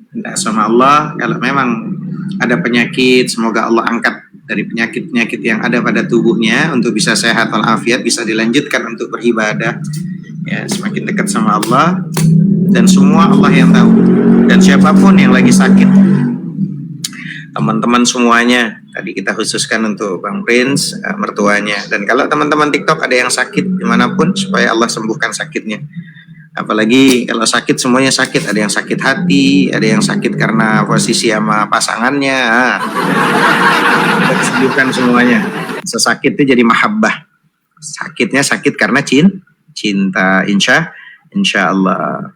Minta sama Allah, kalau memang ada penyakit, semoga Allah angkat dari penyakit-penyakit yang ada pada tubuhnya untuk bisa sehat walafiat, bisa dilanjutkan untuk beribadah. Ya, semakin dekat sama Allah, dan semua Allah yang tahu. Dan siapapun yang lagi sakit, teman-teman semuanya, tadi kita khususkan untuk Bang Prince, mertuanya. Dan kalau teman-teman TikTok ada yang sakit dimanapun, supaya Allah sembuhkan sakitnya. Apalagi kalau sakit semuanya sakit, ada yang sakit hati, ada yang sakit karena posisi sama pasangannya. Kita sembuhkan semuanya. Sesakit itu jadi mahabbah. Sakitnya sakit karena cinta. Insya Allah.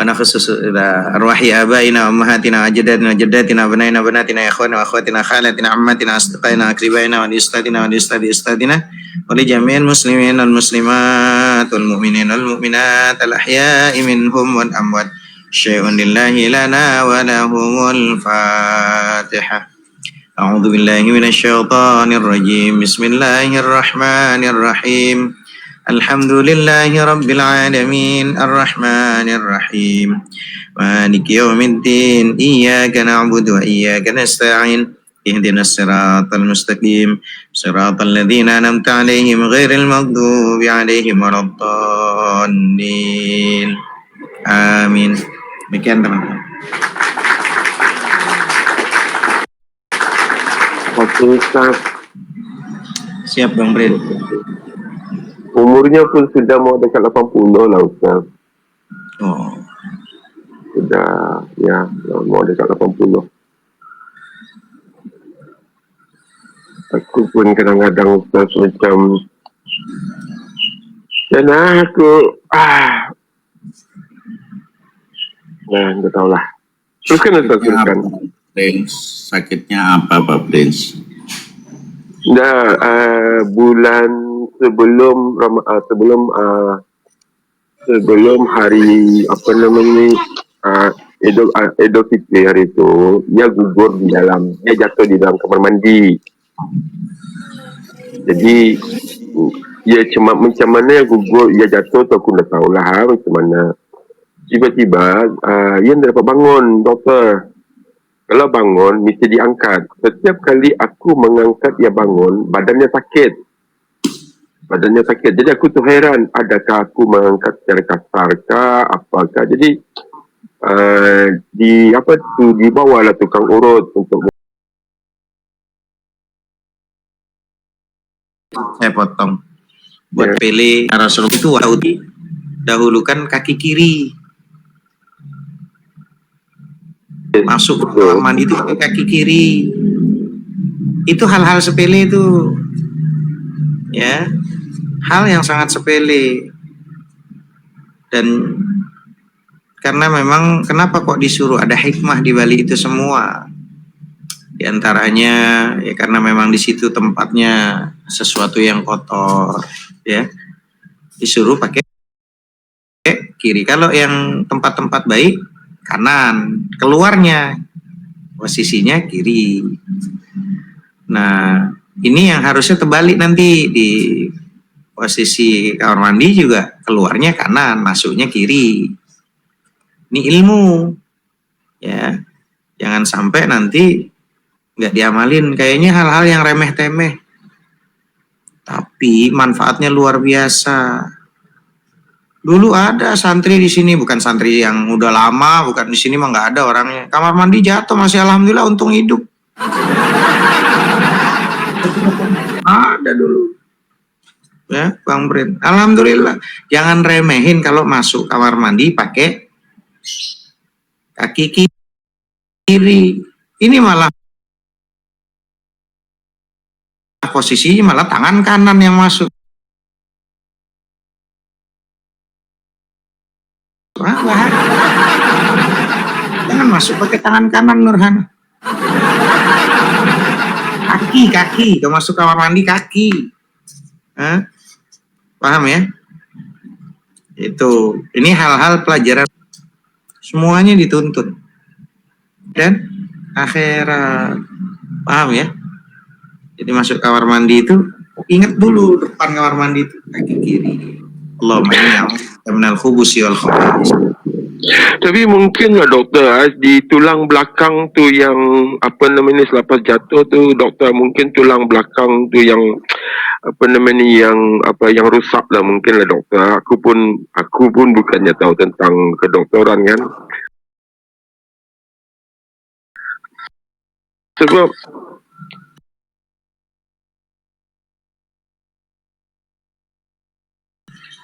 Wa khusus ila arwahi abaina wa ummahatina wa ajdatina wa jaddatina wa banaina wa banatina ya ikhwana wa akhwatina khalatina ammatina asdiqaina akribaina wa ustadina wa ustadi ustadina wa li jami'il muslimin wal muslimat wal mu'minin wal mu'minat al ahya'i minhum wal amwat syai'un lillahi lana wa lahumul fatihah. A'udzu billahi minasy syaithanir rajim. Bismillahirrahmanirrahim. Alhamdulillahi Rabbil Alamin Ar-Rahmanir Rahim Maliki Yawmiddin Iyyaka na'budu wa iyyaka nasta'in Ihdinas siratal mustaqim Siratal ladzina an'amta 'alaihim ghairil maghdubi 'alaihim waladdallin. Amin. Demikian teman-teman. Oke Ustaz. Siap Bang Brin. Umurnya pun sudah mau dekat 80 lah Ustaz. Oh. Sudah ya mau dekat 80. Aku pun kadang-kadang Ustaz macam karena aku nggak tahu lah. Teruskan Ustaz, teruskan. Prince, sakitnya apa Pak Prince? Bulan sebelum hari apa namanya Idul Fitri hari itu, dia gugur dia jatuh di dalam kamar mandi. Jadi dia cuma macam mana gugur, dia jatuh tu aku tak tahulah macam mana. Tiba-tiba dia tak dapat bangun, doktor. Kalau bangun mesti diangkat. Setiap kali aku mengangkat dia bangun, badannya sakit. Jadi aku tu heran, adakah aku mengangkat secara kasar kah, apakah. Jadi dibawalah tukang urut untuk. Saya potong. Buat pilih Rasulullah itu dahulukan kaki kiri. masuk ke kamar mandi itu pakai kaki kiri. Itu hal-hal sepele itu, ya, hal yang sangat sepele. Dan karena memang kenapa kok disuruh, ada hikmah di balik itu semua. Di antaranya ya karena memang di situ tempatnya sesuatu yang kotor, ya, disuruh pakai kiri. Kalau yang tempat-tempat baik kanan, keluarnya posisinya kiri. Nah, ini yang harusnya terbalik nanti, di posisi kamar mandi juga keluarnya kanan, masuknya kiri. Ini ilmu, ya, jangan sampai nanti nggak diamalin. Kayaknya hal-hal yang remeh-temeh, tapi manfaatnya luar biasa. Dulu ada santri di sini, bukan santri yang udah lama, bukan di sini mah nggak ada orangnya. Kamar mandi jatuh, masih alhamdulillah untung hidup. Ada dulu, ya Bang Brin. Alhamdulillah. Jangan remehin kalau masuk kamar mandi pakai kaki kiri. Ini malah posisinya malah tangan kanan yang masuk. Bahaya. Jangan masuk pakai tangan kanan, Nurhana. Kaki, kalau masuk kamar mandi kaki. Hah? Paham ya? Itu, ini hal-hal pelajaran, semuanya dituntut. Dan akhirat, paham ya? Jadi masuk kamar mandi itu, ingat dulu depan kamar mandi itu kaki kiri. Allahumma inni minal khubusi wal khaba'is. Tapi mungkin lah doktor, di tulang belakang tu yang apa namanya selepas jatuh tu doktor, mungkin tulang belakang tu yang apa namanya yang rusak lah mungkin lah doktor. Aku pun bukannya tahu tentang kedokteran kan. Sebab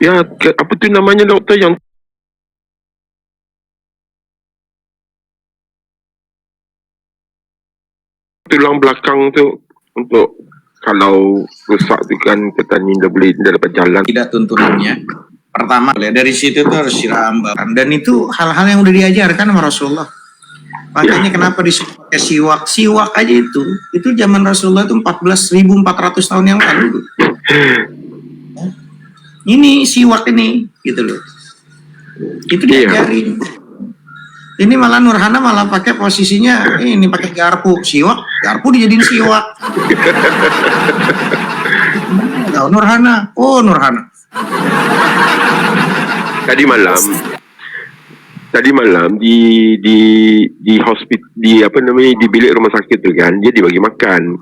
ya apa tu namanya doktor yang tulang belakang tu untuk kalau rusak tu kan petani dah dapat jalan. Tidak tuntunannya. Pertama, dari situ tuh harus siram. Dan itu hal-hal yang udah diajarkan sama Rasulullah. Makanya kenapa disuruh pakai siwak. Siwak aja itu zaman Rasulullah itu 14.400 tahun yang lalu. Ini siwak ini, gitu loh. Itu diajarin. Ini malah Nurhana malah pakai posisinya ini pakai garpu, garpu dijadiin siwak. Tahu Nurhana? Oh Nurhana. Tadi malam di hospital, di apa namanya, di bilik rumah sakit tu kan, dia dibagi makan.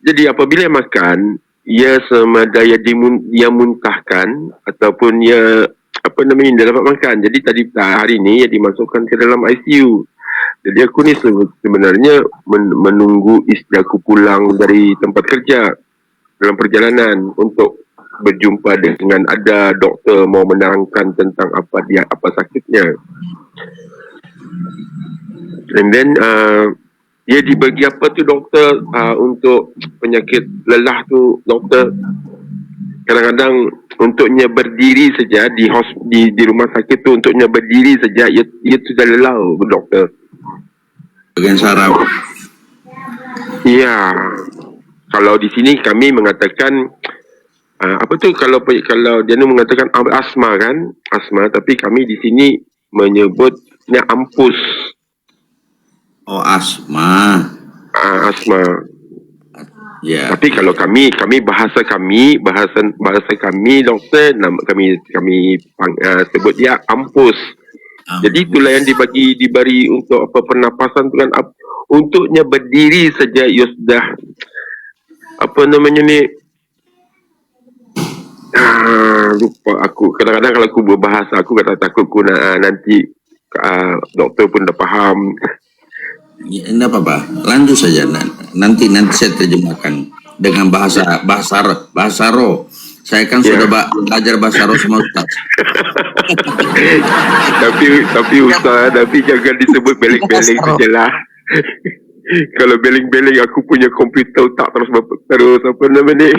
Jadi apabila makan, ia sama daya dia muntahkan ataupun ia apa namanya dia dapat makan. Jadi hari ini ia dimasukkan ke dalam ICU. Jadi aku ni sebenarnya menunggu isteri aku pulang dari tempat kerja dalam perjalanan untuk berjumpa dengan ada doktor mau menerangkan tentang apa sakitnya. And then dia dibagi apa tu doktor untuk penyakit lelah tu doktor. Kadang-kadang untuknya berdiri saja di rumah sakit tu, untuknya berdiri saja ia sudah lelah doktor. Bagian saraf. Ya. Kalau di sini kami mengatakan apa tu kalau dia mengatakan asma kan, tapi kami di sini menyebutnya ampus. Oh, asma. Asma. Ya. Tapi kalau kami bahasa kami doktor, kami sebut dia ampus. Jadi itulah yang diberi untuk apa pernafasan tu kan, untuknya berdiri saja ia sudah apa namanya ni, lupa aku. Kadang-kadang kalau aku berbahasa aku kata takut aku nanti doktor pun dah faham. Ya, tidak apa-apa, lanjut saja. Nanti saya terjemahkan dengan bahasa roh. Saya kan sudah belajar bahasa roh sama Ustaz. Tapi Ustaz, tapi jangan disebut beleng-beleng tu je lah. Kalau beleng-beleng aku punya komputer otak terus apa nama ni?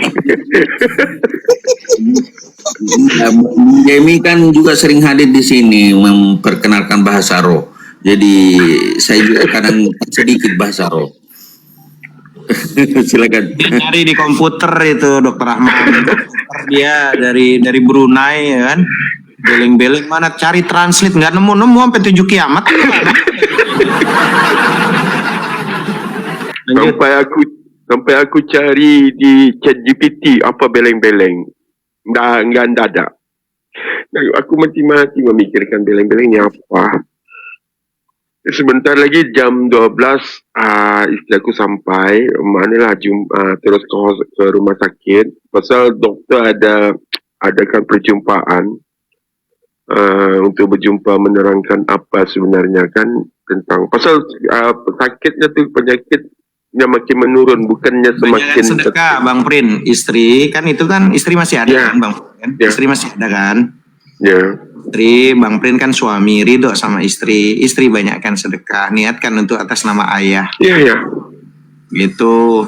Jamie kan juga sering hadir di sini memperkenalkan bahasa roh. Jadi saya juga kadang sedikit bahasa roh. Silakan. Dia nyari di komputer itu Dokter Rahman. Dia dari Brunei ya kan. Beleng-beleng mana cari translate nggak nemu sampai 7 kiamat. Lanjut. Sampai aku cari di ChatGPT apa beleng-beleng. Nggak ada. Aku mati-mati memikirkan beleng-beleng ni apa. Sebentar lagi jam 12 isteri aku sampai, manalah terus ke rumah sakit pasal doktor adakan perjumpaan untuk berjumpa menerangkan apa sebenarnya kan tentang pasal sakitnya tu penyakit yang makin menurun bukannya semakin sedekah Bang Prin, istri masih ada kan Bang Prin? Istri masih ada kan? Ya. Istri Bang Prin kan suami ridho sama istri banyakkan sedekah, niatkan untuk atas nama ayah. Iya. Gitu.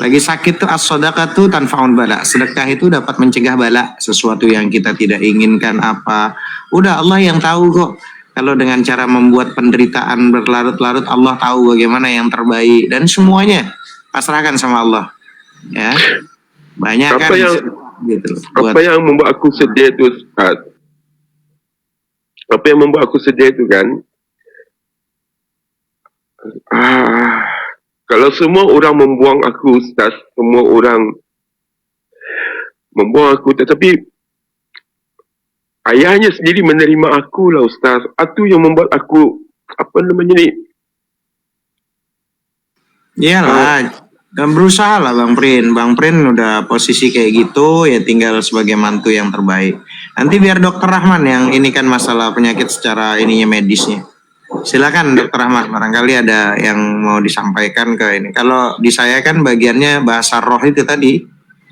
Lagi sakit tuh as-shadaqatu tanfa'ul bala. Sedekah itu dapat mencegah bala, sesuatu yang kita tidak inginkan apa. Udah Allah yang tahu kok. Kalau dengan cara membuat penderitaan berlarut-larut, Allah tahu bagaimana yang terbaik dan semuanya pasrahkan sama Allah. Ya. Banyak apa kan yang gitu. apa yang membuat aku sedih tu Ustaz? Apa yang membuat aku sedih tu kan? Kalau semua orang membuang aku Ustaz, semua orang membuang aku, tetapi ayahnya sendiri menerima aku lah Ustaz. Itu yang membuat aku apa namanya ni? Iyalah, dan berusaha lah Bang Prin. Bang Prin udah posisi kayak gitu, ya tinggal sebagai mantu yang terbaik. Nanti biar Dokter Rahman yang ini kan masalah penyakit secara ininya medisnya. Silakan Dokter Rahman, barangkali ada yang mau disampaikan ke ini. Kalau di saya kan bagiannya bahasa roh itu tadi.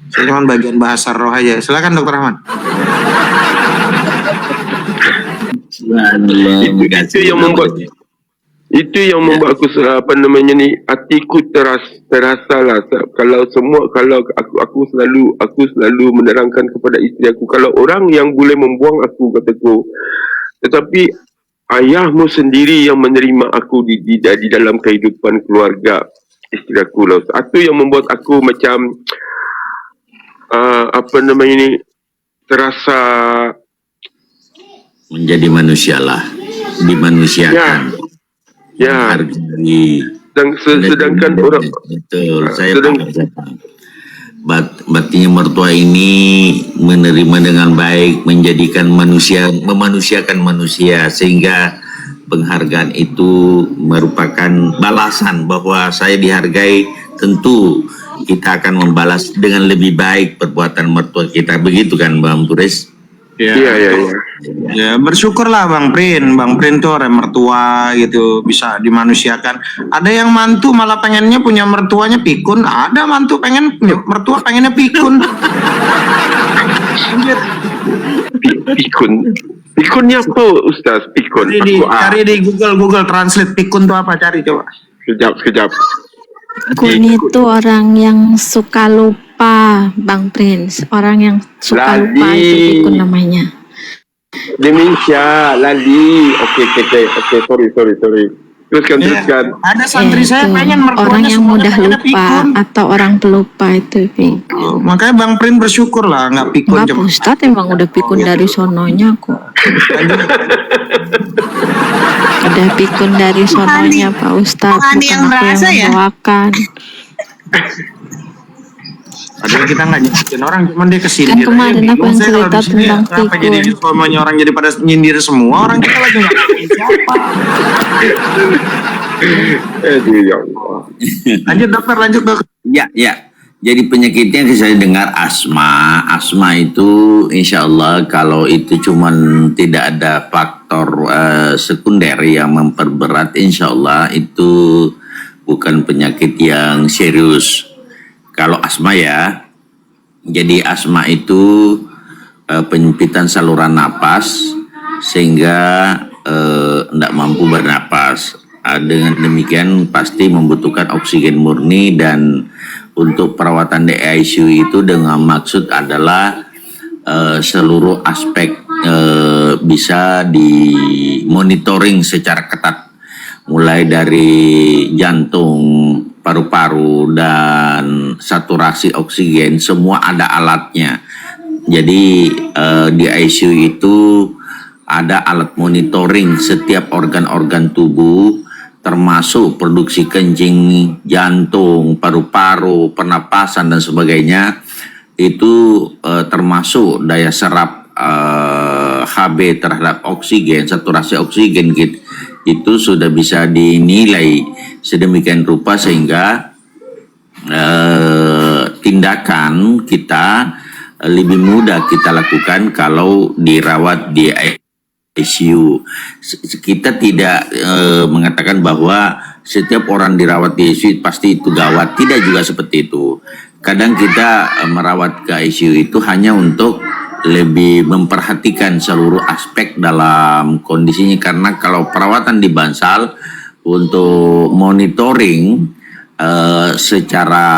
Saya cuma bagian bahasa roh aja. Silakan Dokter Rahman. Itu yang membuat aku apa namanya ni, hatiku terasa lah kalau aku selalu menerangkan kepada isteri aku, kalau orang yang boleh membuang aku, kataku, tetapi ayahmu sendiri yang menerima aku di dalam kehidupan keluarga isteri aku lah. Itu yang membuat aku macam apa namanya ni, terasa menjadi manusia lah, dimanusiakan. Ya. Hargai. Sedangkan orang betul, saya paham. Berarti mertua ini menerima dengan baik, menjadikan manusia, memanusiakan manusia, sehingga penghargaan itu merupakan balasan bahwa saya dihargai. Tentu kita akan membalas dengan lebih baik perbuatan mertua kita, begitu kan Bang Turis? Iya. Ya bersyukurlah Bang Prin. Bang Prin tuh orang mertua gitu, bisa dimanusiakan. Ada yang mantu malah pengennya punya mertuanya pikun. Ada mantu pengen mertua pengennya pikun. Pikunnya apa Ustaz? Pikun. Cari di Google Translate pikun tuh apa, cari coba. Sekejap. Pikun itu orang yang suka lupa, Bang Prince. Orang yang suka lupa itu pikun namanya. Demensia, lali. Oke, sorry. Teruskan. Ada santri saya pengen mertuanya orang yang mudah lupa pikun. atau orang pelupa itu pikun. Makanya Bang Prin bersyukur lah nggak pikun. Enggak, Pak Ustadz emang udah pikun dari sononya kok. Ada pikun dari sononya Pak Ustadz, bukan yang aku merasa yang mendoakan. Padahal kita nggak nyebutin orang, cuman dia kesini. Kan kemarin aku yang cerita tentang pikun. Jadi semuanya orang jadi pada nyindir semua, orang kita lagi nggak tahu siapa. Ya Allah. Lanjut dokter. Ya. Jadi penyakitnya saya dengar asma. Asma itu insya Allah kalau itu cuman tidak ada faktor sekunder yang memperberat, insya Allah itu bukan penyakit yang serius. Kalau asma ya, jadi asma itu penyempitan saluran napas sehingga tidak mampu bernapas. Dengan demikian pasti membutuhkan oksigen murni, dan untuk perawatan di ICU itu dengan maksud adalah seluruh aspek bisa dimonitoring secara ketat, mulai dari jantung, paru-paru, dan saturasi oksigen, semua ada alatnya. Jadi di ICU itu ada alat monitoring setiap organ-organ tubuh, termasuk produksi kencing, jantung, paru-paru, pernapasan, dan sebagainya. Itu termasuk daya serap HB terhadap oksigen, saturasi oksigen gitu, itu sudah bisa dinilai sedemikian rupa sehingga tindakan kita lebih mudah kita lakukan kalau dirawat di ICU. Kita tidak mengatakan bahwa setiap orang dirawat di ICU pasti itu gawat, tidak juga seperti itu. Kadang kita merawat ke ICU itu hanya untuk lebih memperhatikan seluruh aspek dalam kondisinya, karena kalau perawatan di Bansal untuk monitoring secara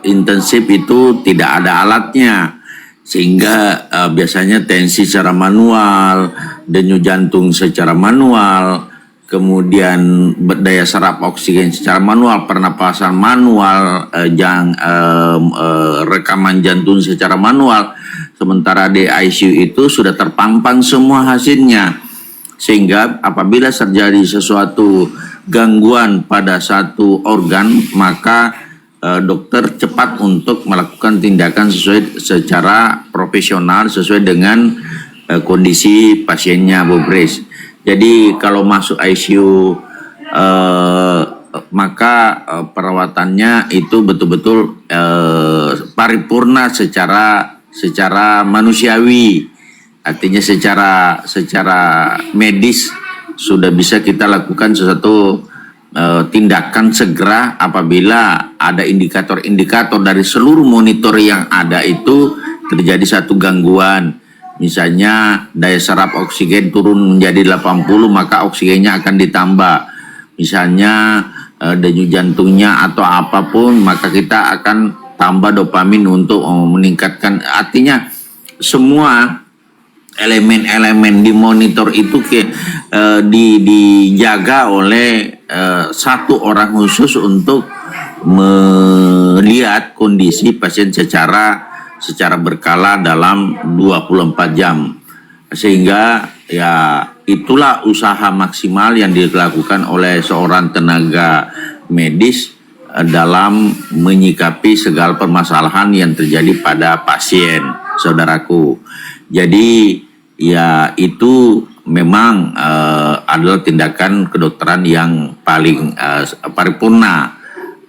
intensif itu tidak ada alatnya, sehingga biasanya tensi secara manual, denyut jantung secara manual, kemudian daya serap oksigen secara manual, pernapasan manual, rekaman jantung secara manual. Sementara di ICU itu sudah terpampang semua hasilnya, sehingga apabila terjadi sesuatu gangguan pada satu organ, maka dokter cepat untuk melakukan tindakan secara profesional sesuai dengan kondisi pasiennya, Bu Pris. Jadi kalau masuk ICU maka perawatannya itu betul-betul paripurna secara manusiawi, artinya secara medis sudah bisa kita lakukan sesuatu tindakan segera apabila ada indikator-indikator dari seluruh monitor yang ada itu terjadi satu gangguan. Misalnya daya serap oksigen turun menjadi 80, maka oksigennya akan ditambah. Misalnya denyut jantungnya atau apapun, maka kita akan tambah dopamin untuk meningkatkan. Artinya semua elemen-elemen di monitor itu dijaga oleh satu orang khusus untuk melihat kondisi pasien secara berkala dalam 24 jam. Sehingga ya itulah usaha maksimal yang dilakukan oleh seorang tenaga medis dalam menyikapi segala permasalahan yang terjadi pada pasien, saudaraku. Jadi ya itu memang adalah tindakan kedokteran yang paling paripurna.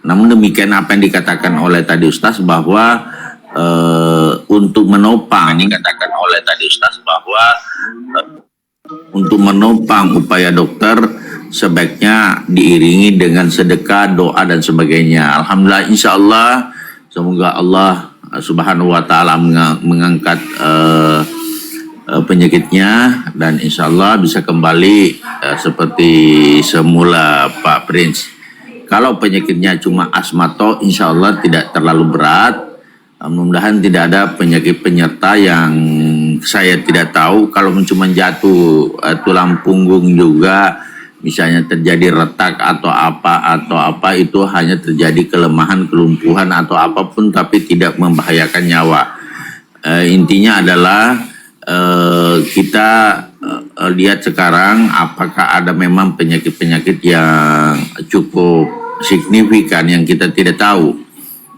Namun demikian apa yang dikatakan oleh tadi Ustaz bahwa untuk menopang untuk menopang upaya dokter sebaiknya diiringi dengan sedekah, doa, dan sebagainya. Alhamdulillah, insya Allah semoga Allah Subhanahu wa Ta'ala mengangkat penyakitnya, dan insya Allah bisa kembali seperti semula, Pak Prince. Kalau penyakitnya cuma asmato, insya Allah tidak terlalu berat. Mudah-mudahan tidak ada penyakit penyerta yang saya tidak tahu. Kalau cuma jatuh tulang punggung juga, misalnya terjadi retak atau apa itu hanya terjadi kelemahan, kelumpuhan atau apapun, tapi tidak membahayakan nyawa. Intinya adalah kita lihat sekarang apakah ada memang penyakit-penyakit yang cukup signifikan yang kita tidak tahu.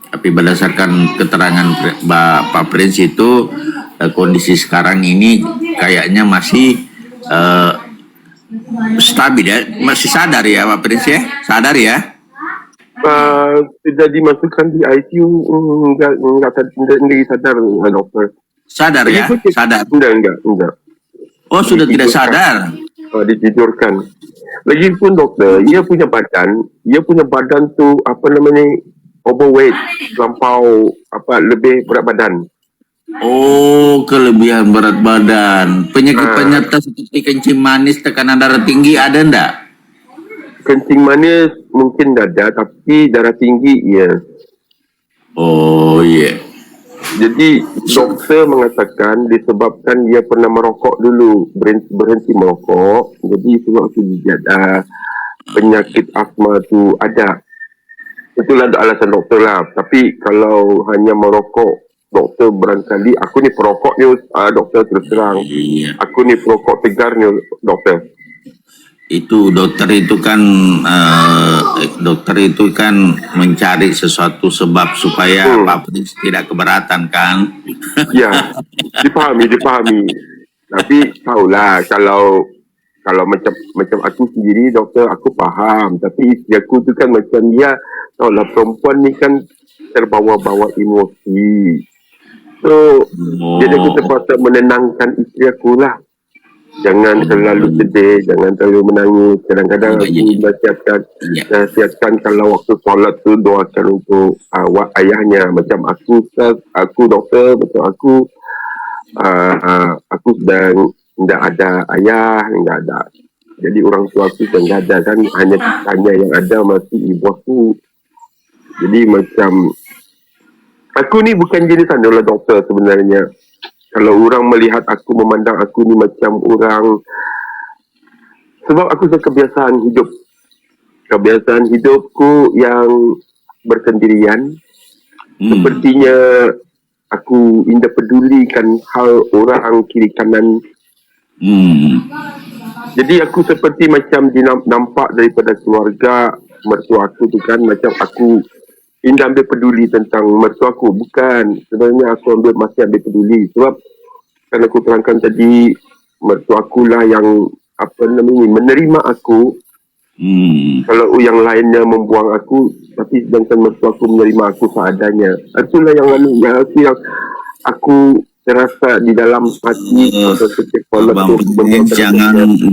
Tapi berdasarkan keterangan Pak Prince itu kondisi sekarang ini kayaknya masih stabil ya, masih sadar ya Pak Prince ya, sadar ya? Sudah dimasukkan di ICU, enggak sadar dokter. Sadar ya, sadar. Enggak. Oh sudah tidak sadar. Ditidurkan. Lagipun dokter, ia punya badan tuh overweight, terlampau lebih berat badan. Oh, kelebihan berat badan. Penyakit penyerta seperti kencing manis, tekanan darah tinggi ada enggak? Kencing manis mungkin ada, tapi darah tinggi ya. Oh iya. Jadi doktor mengatakan disebabkan dia pernah merokok dulu, berhenti merokok. Jadi sebab itu penyakit asma tu ada. Itulah alasan doktor lah. Tapi kalau hanya merokok, doktor barangkali aku ni perokok ni, doktor terus terang. Iya. Aku ni perokok tegar ni, doktor. Itu dokter itu kan mencari sesuatu sebab supaya Pak Prince tidak keberatan kan? Ya, dipahami. Tapi tahulah kalau macam aku sendiri doktor, aku faham. Tapi isteri aku tu kan macam dia, tahulah perempuan ni kan terbawa-bawa emosi. So, jadi aku terpaksa menenangkan isteri aku lah. Jangan terlalu sedih, jangan terlalu menangis. Kadang-kadang aku nasihatkan kalau waktu solat tu doakan untuk ayahnya. Macam aku doktor, macam aku sedang tidak ada ayah, tidak ada. Jadi orang tua aku sedang ada kan, hanya yang ada masih ibu aku. Jadi macam aku ni bukan jenis adalah doktor sebenarnya. Kalau orang melihat aku, memandang aku ni macam orang, sebab aku suka kebiasaan hidupku yang bersendirian. Sepertinya aku tidak pedulikan hal orang kiri kanan. Jadi aku seperti macam nampak daripada keluarga mertua aku tu kan, macam aku tidak ambil peduli tentang mertua aku. Bukan, sebenarnya aku masih ambil peduli. Sebab kan aku terangkan tadi, mertua aku lah yang menerima aku. Kalau yang lainnya membuang aku, tapi sedangkan mertua aku menerima aku seadanya. Itulah yang aku terasa di dalam hati. Bang Prince,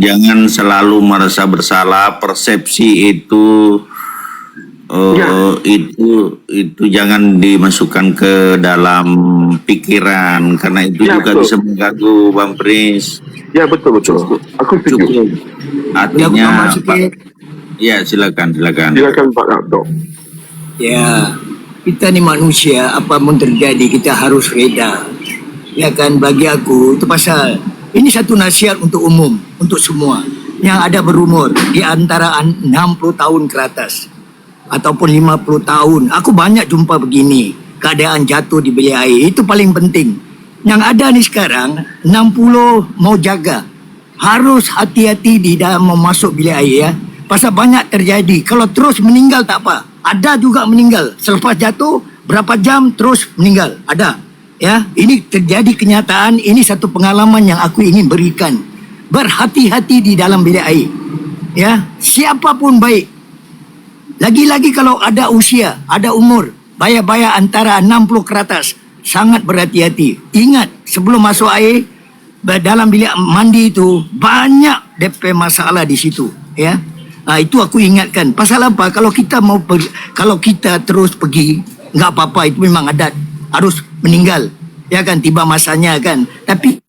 jangan selalu merasa bersalah. Persepsi itu itu jangan dimasukkan ke dalam pikiran, karena itu juga bisa mengganggu Bang Prince. Ya betul. Aku setuju. Artinya ya silakan Pak Abdul. Ya, kita ni manusia, apa pun terjadi kita harus reda. Ya kan, bagi aku itu pasal ini satu nasihat untuk umum, untuk semua yang ada berumur di antara 60 tahun ke atas ataupun 50 tahun. Aku banyak jumpa begini, keadaan jatuh di bilik air. Itu paling penting. Yang ada ni sekarang 60 mau jaga. Harus hati-hati di dalam memasuk bilik air ya. Pasal banyak terjadi. Kalau terus meninggal tak apa. Ada juga meninggal. Selepas jatuh berapa jam terus meninggal. Ada. Ya, ini terjadi kenyataan. Ini satu pengalaman yang aku ingin berikan. Berhati-hati di dalam bilik air. Ya, siapapun baik. Lagi-lagi kalau ada usia, ada umur, bayar-bayar antara 60 ke atas, sangat berhati-hati. Ingat, sebelum masuk air, dalam bilik mandi itu, banyak DP masalah di situ. Ya, itu aku ingatkan. Pasal apa? Kalau kita kalau kita terus pergi, nggak apa-apa, itu memang adat. Harus meninggal. Ya kan, tiba masanya kan. Tapi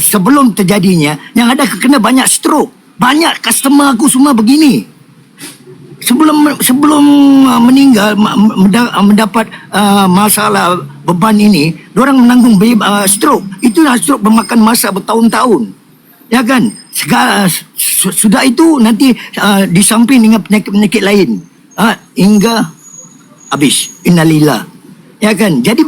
sebelum terjadinya, yang ada kena banyak stroke. Banyak customer aku semua begini. Sebelum meninggal mendapat masalah beban ini, diorang menanggung stroke. Itulah stroke memakan masa bertahun-tahun. Ya kan? Sudah itu nanti di samping dengan penyakit-penyakit lain. Hingga habis. Innalillah. Ya kan? Jadi